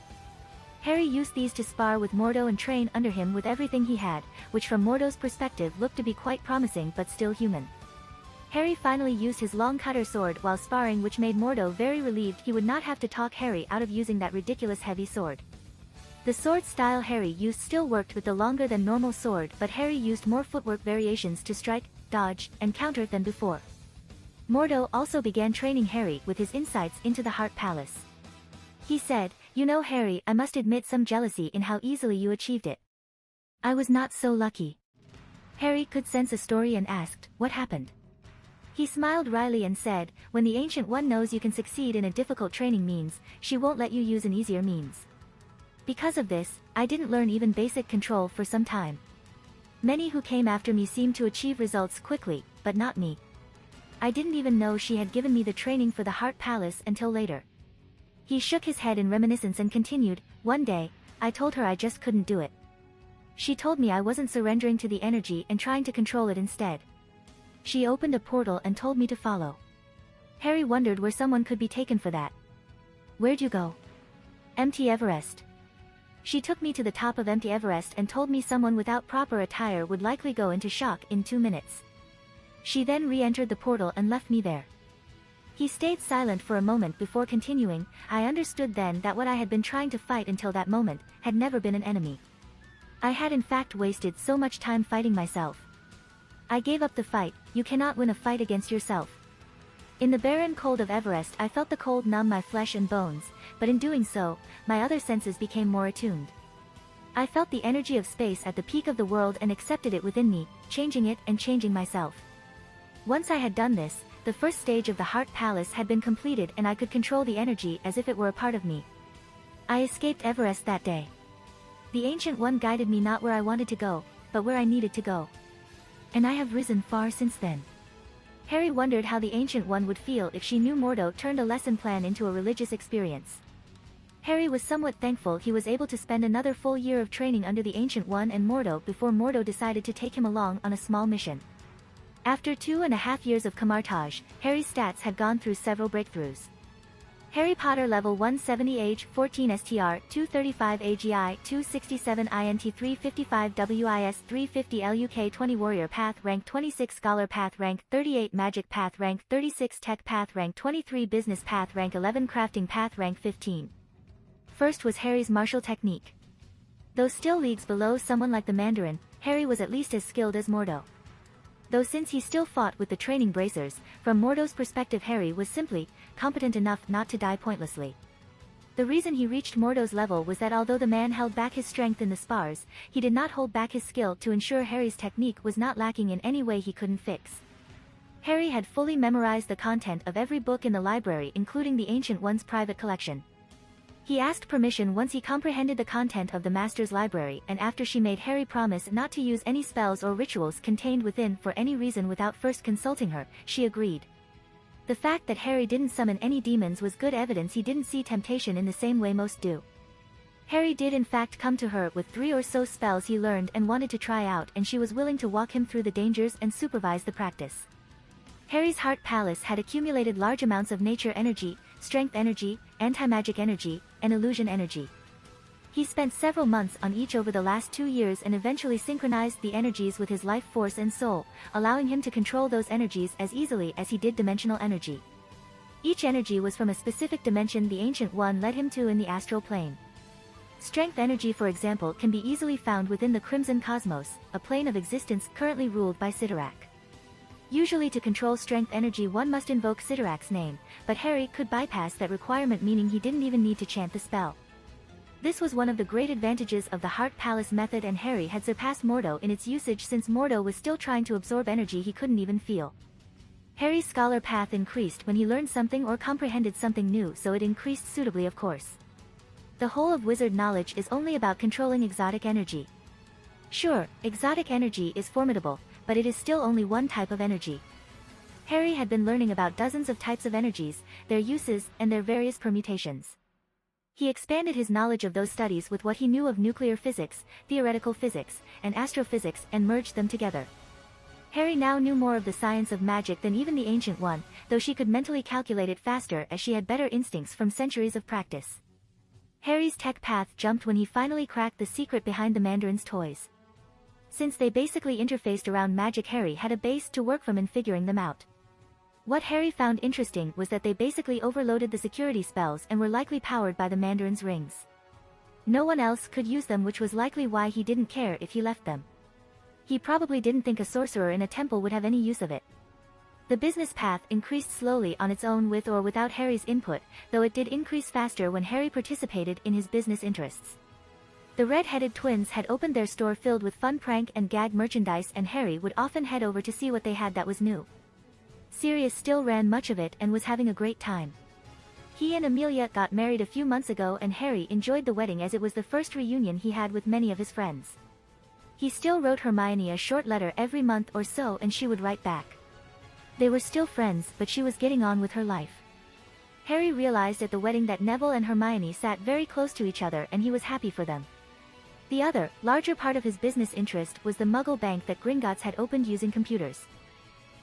Harry used these to spar with Mordo and train under him with everything he had, which from Mordo's perspective looked to be quite promising but still human. Harry finally used his long cutter sword while sparring, which made Mordo very relieved he would not have to talk Harry out of using that ridiculous heavy sword. The sword style Harry used still worked with the longer than normal sword, but Harry used more footwork variations to strike, dodge, and counter than before. Mordo also began training Harry with his insights into the Heart Palace. He said, "You know, Harry, I must admit some jealousy in how easily you achieved it. I was not so lucky." Harry could sense a story and asked, "What happened?" He smiled wryly and said, "When the Ancient One knows you can succeed in a difficult training means, she won't let you use an easier means. Because of this, I didn't learn even basic control for some time. Many who came after me seemed to achieve results quickly, but not me. I didn't even know she had given me the training for the Heart Palace until later." He shook his head in reminiscence and continued, "One day, I told her I just couldn't do it. She told me I wasn't surrendering to the energy and trying to control it instead. She opened a portal and told me to follow." Harry wondered where someone could be taken for that. "Where'd you go?" "Empty Everest. She took me to the top of Empty Everest and told me someone without proper attire would likely go into shock in 2 minutes. She then re-entered the portal and left me there." He stayed silent for a moment before continuing, "I understood then that what I had been trying to fight until that moment had never been an enemy. I had in fact wasted so much time fighting myself. I gave up the fight. You cannot win a fight against yourself. In the barren cold of Everest, I felt the cold numb my flesh and bones, but in doing so, my other senses became more attuned. I felt the energy of space at the peak of the world and accepted it within me, changing it and changing myself. Once I had done this, the first stage of the Heart Palace had been completed and I could control the energy as if it were a part of me. I escaped Everest that day. The Ancient One guided me not where I wanted to go, but where I needed to go. And I have risen far since then." Harry wondered how the Ancient One would feel if she knew Mordo turned a lesson plan into a religious experience. Harry was somewhat thankful he was able to spend another full year of training under the Ancient One and Mordo before Mordo decided to take him along on a small mission. After 2.5 years of camartage, Harry's stats had gone through several breakthroughs. Harry Potter level 170 age 14 STR 235 AGI 267 INT 355 WIS 350 LUK 20 Warrior Path rank 26 Scholar Path rank 38 Magic Path rank 36 Tech Path rank 23 Business Path rank 11 Crafting Path rank 15. First was Harry's martial technique. Though still leagues below someone like the Mandarin, Harry was at least as skilled as Mordo. Though since he still fought with the training bracers, from Mordo's perspective Harry was simply competent enough not to die pointlessly. The reason he reached Mordo's level was that although the man held back his strength in the spars, he did not hold back his skill to ensure Harry's technique was not lacking in any way he couldn't fix. Harry had fully memorized the content of every book in the library, including the Ancient One's private collection. He asked permission once he comprehended the content of the Master's library, and after she made Harry promise not to use any spells or rituals contained within for any reason without first consulting her, she agreed. The fact that Harry didn't summon any demons was good evidence he didn't see temptation in the same way most do. Harry did in fact come to her with 3 or so spells he learned and wanted to try out, and she was willing to walk him through the dangers and supervise the practice. Harry's Heart Palace had accumulated large amounts of nature energy, strength energy, anti-magic energy, and illusion energy. He spent several months on each over the last 2 years and eventually synchronized the energies with his life force and soul, allowing him to control those energies as easily as he did dimensional energy. Each energy was from a specific dimension the Ancient One led him to in the astral plane. Strength energy, for example, can be easily found within the Crimson Cosmos, a plane of existence currently ruled by Sidorak. Usually to control strength energy one must invoke Sidorac's name, but Harry could bypass that requirement, meaning he didn't even need to chant the spell. This was one of the great advantages of the Heart Palace method, and Harry had surpassed Mordo in its usage since Mordo was still trying to absorb energy he couldn't even feel. Harry's scholar path increased when he learned something or comprehended something new, so it increased suitably, of course. The whole of wizard knowledge is only about controlling exotic energy. Sure, exotic energy is formidable, but it is still only one type of energy. Harry had been learning about dozens of types of energies, their uses, and their various permutations. He expanded his knowledge of those studies with what he knew of nuclear physics, theoretical physics, and astrophysics, and merged them together. Harry now knew more of the science of magic than even the Ancient One, though she could mentally calculate it faster as she had better instincts from centuries of practice. Harry's tech path jumped when he finally cracked the secret behind the Mandarin's toys. Since they basically interfaced around magic, Harry had a base to work from in figuring them out. What Harry found interesting was that they basically overloaded the security spells and were likely powered by the Mandarin's rings. No one else could use them, which was likely why he didn't care if he left them. He probably didn't think a sorcerer in a temple would have any use of it. The business path increased slowly on its own with or without Harry's input, though it did increase faster when Harry participated in his business interests. The red-headed twins had opened their store filled with fun prank and gag merchandise, and Harry would often head over to see what they had that was new. Sirius still ran much of it and was having a great time. He and Amelia got married a few months ago, and Harry enjoyed the wedding as it was the first reunion he had with many of his friends. He still wrote Hermione a short letter every month or so, and she would write back. They were still friends, but she was getting on with her life. Harry realized at the wedding that Neville and Hermione sat very close to each other, and he was happy for them. The other, larger part of his business interest was the Muggle bank that Gringotts had opened using computers.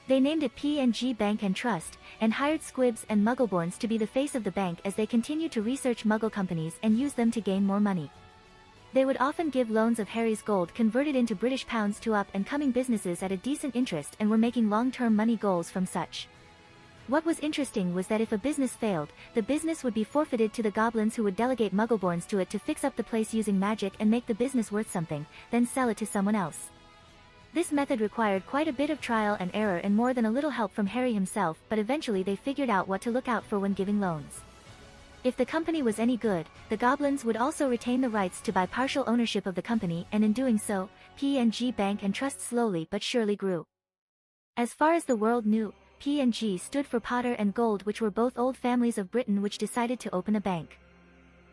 They named it P&G Bank and Trust, and hired squibs and Muggleborns to be the face of the bank as they continued to research Muggle companies and use them to gain more money. They would often give loans of Harry's gold converted into British pounds to up-and-coming businesses at a decent interest, and were making long-term money goals from such. What was interesting was that if a business failed, the business would be forfeited to the goblins, who would delegate Muggleborns to it to fix up the place using magic and make the business worth something, then sell it to someone else. This method required quite a bit of trial and error and more than a little help from Harry himself, but eventually they figured out what to look out for when giving loans. If the company was any good, the goblins would also retain the rights to buy partial ownership of the company, and in doing so, P&G Bank and Trust slowly but surely grew. As far as the world knew, P&G stood for Potter and Gold, which were both old families of Britain which decided to open a bank.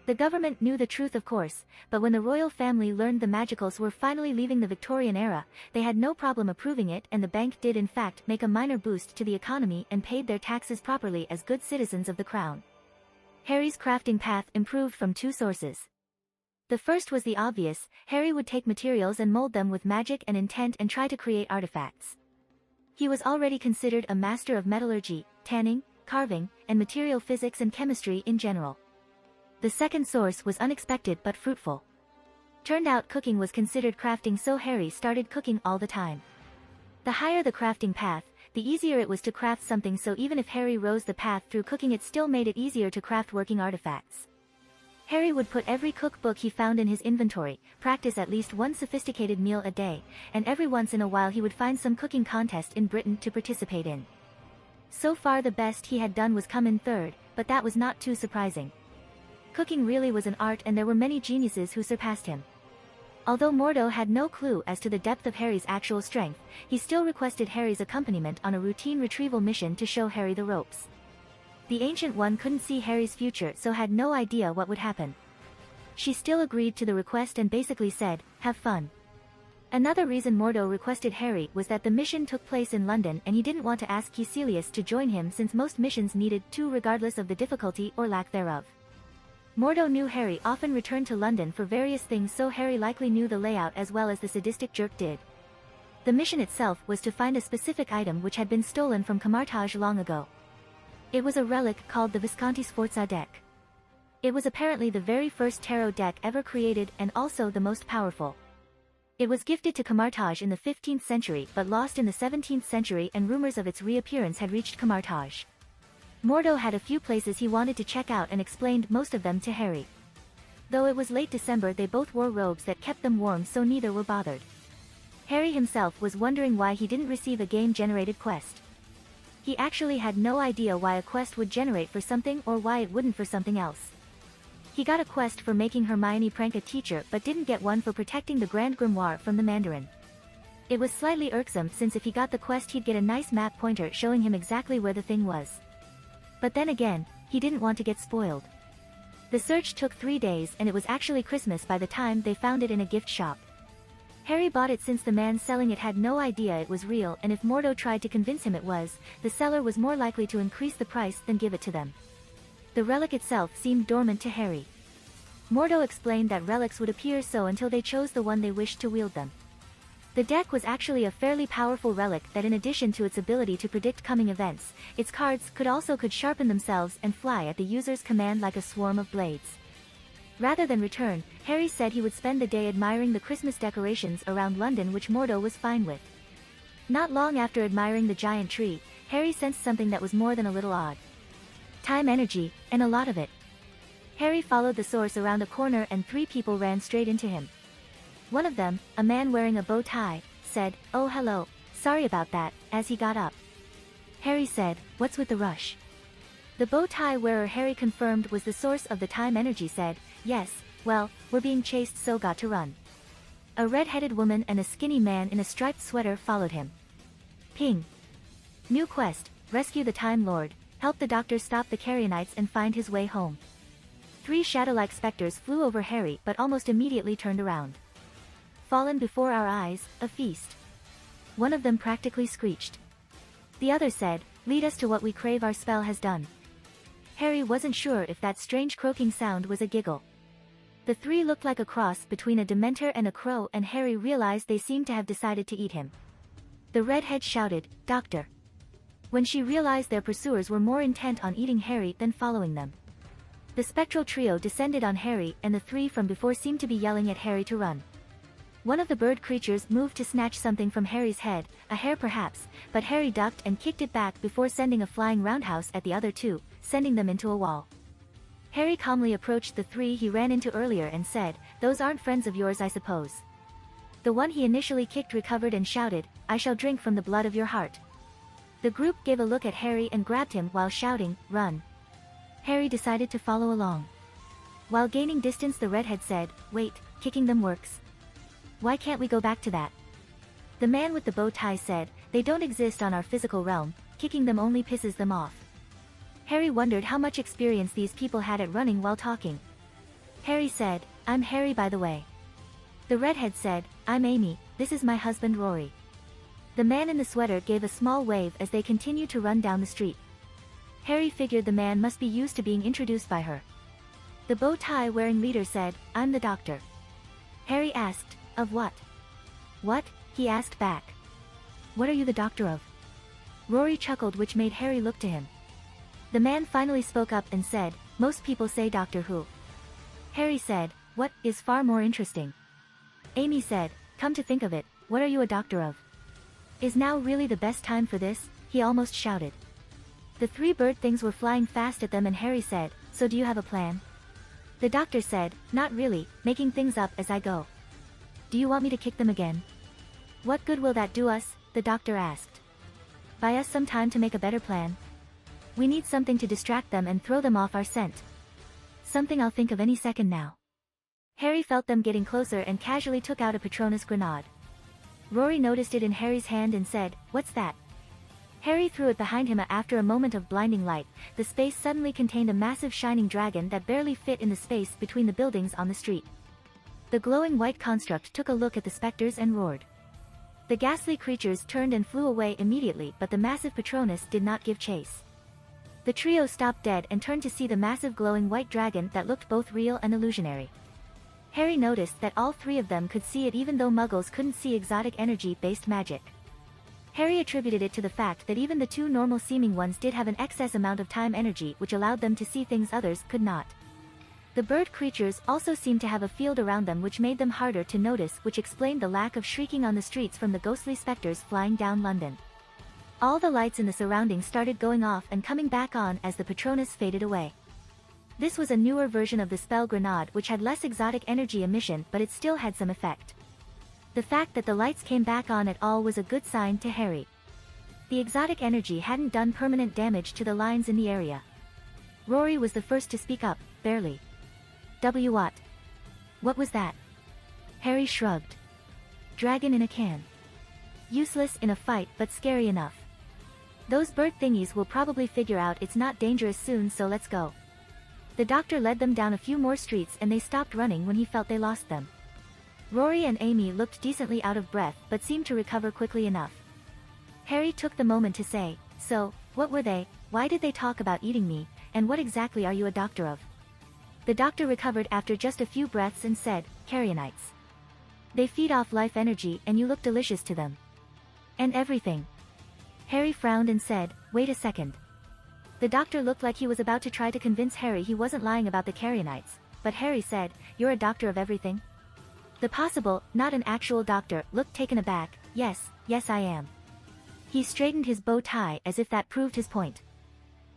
The government knew the truth, of course, but when the royal family learned the Magicals were finally leaving the Victorian era, they had no problem approving it, and the bank did in fact make a minor boost to the economy and paid their taxes properly as good citizens of the crown. Harry's crafting path improved from two sources. The first was the obvious: Harry would take materials and mold them with magic and intent and try to create artifacts. He was already considered a master of metallurgy, tanning, carving, and material physics and chemistry in general. The second source was unexpected but fruitful. Turned out cooking was considered crafting, so Harry started cooking all the time. The higher the crafting path, the easier it was to craft something, so even if Harry rose the path through cooking, it still made it easier to craft working artifacts. Harry would put every cookbook he found in his inventory, practice at least one sophisticated meal a day, and every once in a while he would find some cooking contest in Britain to participate in. So far the best he had done was come in third, but that was not too surprising. Cooking really was an art, and there were many geniuses who surpassed him. Although Mordo had no clue as to the depth of Harry's actual strength, he still requested Harry's accompaniment on a routine retrieval mission to show Harry the ropes. The Ancient One couldn't see Harry's future, so had no idea what would happen. She still agreed to the request and basically said, "Have fun." Another reason Mordo requested Harry was that the mission took place in London, and he didn't want to ask Caecilius to join him since most missions needed two regardless of the difficulty or lack thereof. Mordo knew Harry often returned to London for various things, so Harry likely knew the layout as well as the sadistic jerk did. The mission itself was to find a specific item which had been stolen from Camartage long ago. It was a relic called the Visconti Sforza deck. It was apparently the very first tarot deck ever created and also the most powerful. It was gifted to Camartage in the 15th century but lost in the 17th century, and rumors of its reappearance had reached Camartage. Mordo had a few places he wanted to check out and explained most of them to Harry. Though it was late December, they both wore robes that kept them warm, so neither were bothered. Harry himself was wondering why he didn't receive a game-generated quest. He actually had no idea why a quest would generate for something or why it wouldn't for something else. He got a quest for making Hermione prank a teacher but didn't get one for protecting the Grand Grimoire from the Mandarin. It was slightly irksome since if he got the quest he'd get a nice map pointer showing him exactly where the thing was. But then again, he didn't want to get spoiled. The search took 3 days and it was actually Christmas by the time they found it in a gift shop. Harry bought it since the man selling it had no idea it was real, and if Mordo tried to convince him it was, the seller was more likely to increase the price than give it to them. The relic itself seemed dormant to Harry. Mordo explained that relics would appear so until they chose the one they wished to wield them. The deck was actually a fairly powerful relic that in addition to its ability to predict coming events, its cards could sharpen themselves and fly at the user's command like a swarm of blades. Rather than return, Harry said he would spend the day admiring the Christmas decorations around London, which Mordo was fine with. Not long after admiring the giant tree, Harry sensed something that was more than a little odd. Time energy, and a lot of it. Harry followed the source around a corner and 3 people ran straight into him. One of them, a man wearing a bow tie, said, "Oh hello, sorry about that," as he got up. Harry said, "What's with the rush?" The bow tie wearer Harry confirmed was the source of the time energy said, "Yes, well, we're being chased so got to run." A red-headed woman and a skinny man in a striped sweater followed him. Ping. New quest, rescue the Time Lord, help the Doctor stop the Carrionites and find his way home. 3 shadow-like specters flew over Harry but almost immediately turned around. Fallen before our eyes, a feast. One of them practically screeched. The other said, "Lead us to what we crave, our spell has done." Harry wasn't sure if that strange croaking sound was a giggle. The 3 looked like a cross between a Dementor and a crow, and Harry realized they seemed to have decided to eat him. The redhead shouted, "Doctor!" when she realized their pursuers were more intent on eating Harry than following them. The spectral trio descended on Harry, and the 3 from before seemed to be yelling at Harry to run. One of the bird creatures moved to snatch something from Harry's head, a hair perhaps, but Harry ducked and kicked it back before sending a flying roundhouse at the other 2, sending them into a wall. Harry calmly approached the 3 he ran into earlier and said, "Those aren't friends of yours, I suppose." The one he initially kicked recovered and shouted, "I shall drink from the blood of your heart." The group gave a look at Harry and grabbed him while shouting, "Run." Harry decided to follow along. While gaining distance, the redhead said, "Wait, kicking them works. Why can't we go back to that?" The man with the bow tie said, "They don't exist on our physical realm, kicking them only pisses them off." Harry wondered how much experience these people had at running while talking. Harry said, "I'm Harry, by the way." The redhead said, "I'm Amy, this is my husband Rory." The man in the sweater gave a small wave as they continued to run down the street. Harry figured the man must be used to being introduced by her. The bow tie wearing leader said, "I'm the doctor." Harry asked, "Of what?" "What?" he asked back. "What are you the doctor of?" Rory chuckled, which made Harry look to him. The man finally spoke up and said, "Most people say Doctor Who." Harry said, "What is far more interesting." Amy said, "Come to think of it, what are you a doctor of?" "Is now really the best time for this?" he almost shouted. The 3 bird things were flying fast at them, and Harry said, "So do you have a plan?" The doctor said, "Not really, making things up as I go." "Do you want me to kick them again?" "What good will that do us?" the doctor asked. "Buy us some time to make a better plan. We need something to distract them and throw them off our scent." "Something I'll think of any second now." Harry felt them getting closer and casually took out a Patronus grenade. Rory noticed it in Harry's hand and said, "What's that?" Harry threw it behind him. After a moment of blinding light, the space suddenly contained a massive shining dragon that barely fit in the space between the buildings on the street. The glowing white construct took a look at the specters and roared. The ghastly creatures turned and flew away immediately, but the massive Patronus did not give chase. The trio stopped dead and turned to see the massive glowing white dragon that looked both real and illusionary. Harry noticed that all 3 of them could see it, even though muggles couldn't see exotic energy-based magic. Harry attributed it to the fact that even the 2 normal-seeming ones did have an excess amount of time energy, which allowed them to see things others could not. The bird creatures also seemed to have a field around them which made them harder to notice, which explained the lack of shrieking on the streets from the ghostly specters flying down London. All the lights in the surroundings started going off and coming back on as the Patronus faded away. This was a newer version of the spell grenade, which had less exotic energy emission, but it still had some effect. The fact that the lights came back on at all was a good sign to Harry. The exotic energy hadn't done permanent damage to the lines in the area. Rory was the first to speak up, barely. What? What was that? Harry shrugged. Dragon in a can. Useless in a fight but scary enough. Those bird thingies will probably figure out it's not dangerous soon, so let's go. The doctor led them down a few more streets and they stopped running when he felt they lost them. Rory and Amy looked decently out of breath but seemed to recover quickly enough. Harry took the moment to say, so, what were they, why did they talk about eating me, and what exactly are you a doctor of? The doctor recovered after just a few breaths and said, Carianites. They feed off life energy and you look delicious to them. And everything. Harry frowned and said, wait a second. The doctor looked like he was about to try to convince Harry he wasn't lying about the Carianites, but Harry said, you're a doctor of everything? The possible, not an actual doctor, looked taken aback, yes I am. He straightened his bow tie as if that proved his point.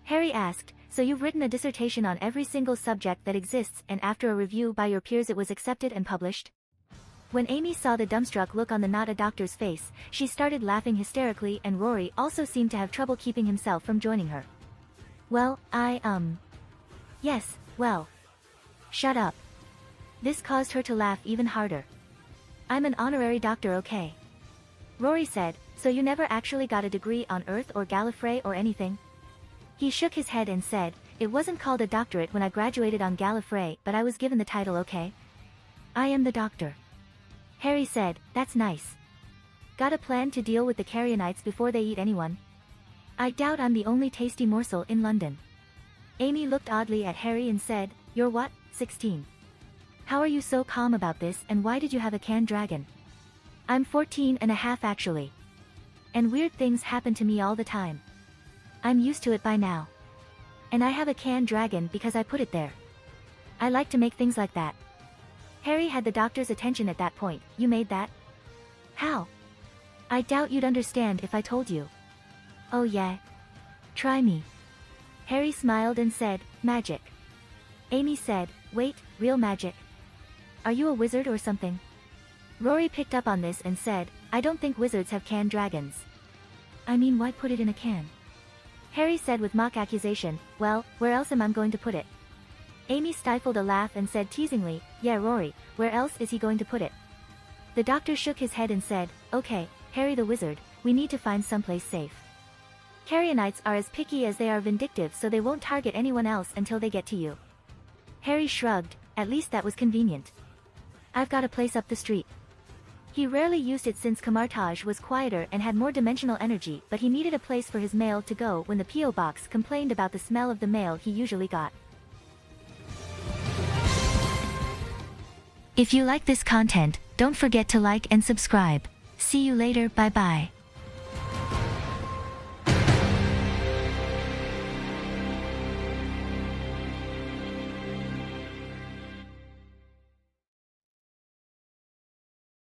Harry asked, so you've written a dissertation on every single subject that exists and after a review by your peers it was accepted and published? When Amy saw the dumbstruck look on the not a doctor's face, she started laughing hysterically and Rory also seemed to have trouble keeping himself from joining her. Well, yes, well. Shut up. This caused her to laugh even harder. I'm an honorary doctor, okay? Rory said, so you never actually got a degree on Earth or Gallifrey or anything? He shook his head and said, it wasn't called a doctorate when I graduated on Gallifrey, but I was given the title, okay? I am the doctor. Harry said, that's nice. Got a plan to deal with the Carianites before they eat anyone? I doubt I'm the only tasty morsel in London. Amy looked oddly at Harry and said, you're what, 16? How are you so calm about this and why did you have a canned dragon? I'm 14 and a half actually. And weird things happen to me all the time. I'm used to it by now. And I have a canned dragon because I put it there. I like to make things like that. Harry had the doctor's attention at that point. You made that? How? I doubt you'd understand if I told you. Oh yeah? Try me. Harry smiled and said, magic. Amy said, wait, real magic? Are you a wizard or something? Rory picked up on this and said, I don't think wizards have canned dragons. I mean, why put it in a can? Harry said with mock accusation, well, where else am I going to put it? Amy stifled a laugh and said teasingly, yeah Rory, where else is he going to put it? The doctor shook his head and said, okay, Harry the wizard, we need to find someplace safe. Carianites are as picky as they are vindictive, so they won't target anyone else until they get to you. Harry shrugged, at least that was convenient. I've got a place up the street. He rarely used it since Camartage was quieter and had more dimensional energy, but he needed a place for his mail to go when the P.O. box complained about the smell of the mail he usually got. If you like this content, don't forget to like and subscribe. See you later, bye bye.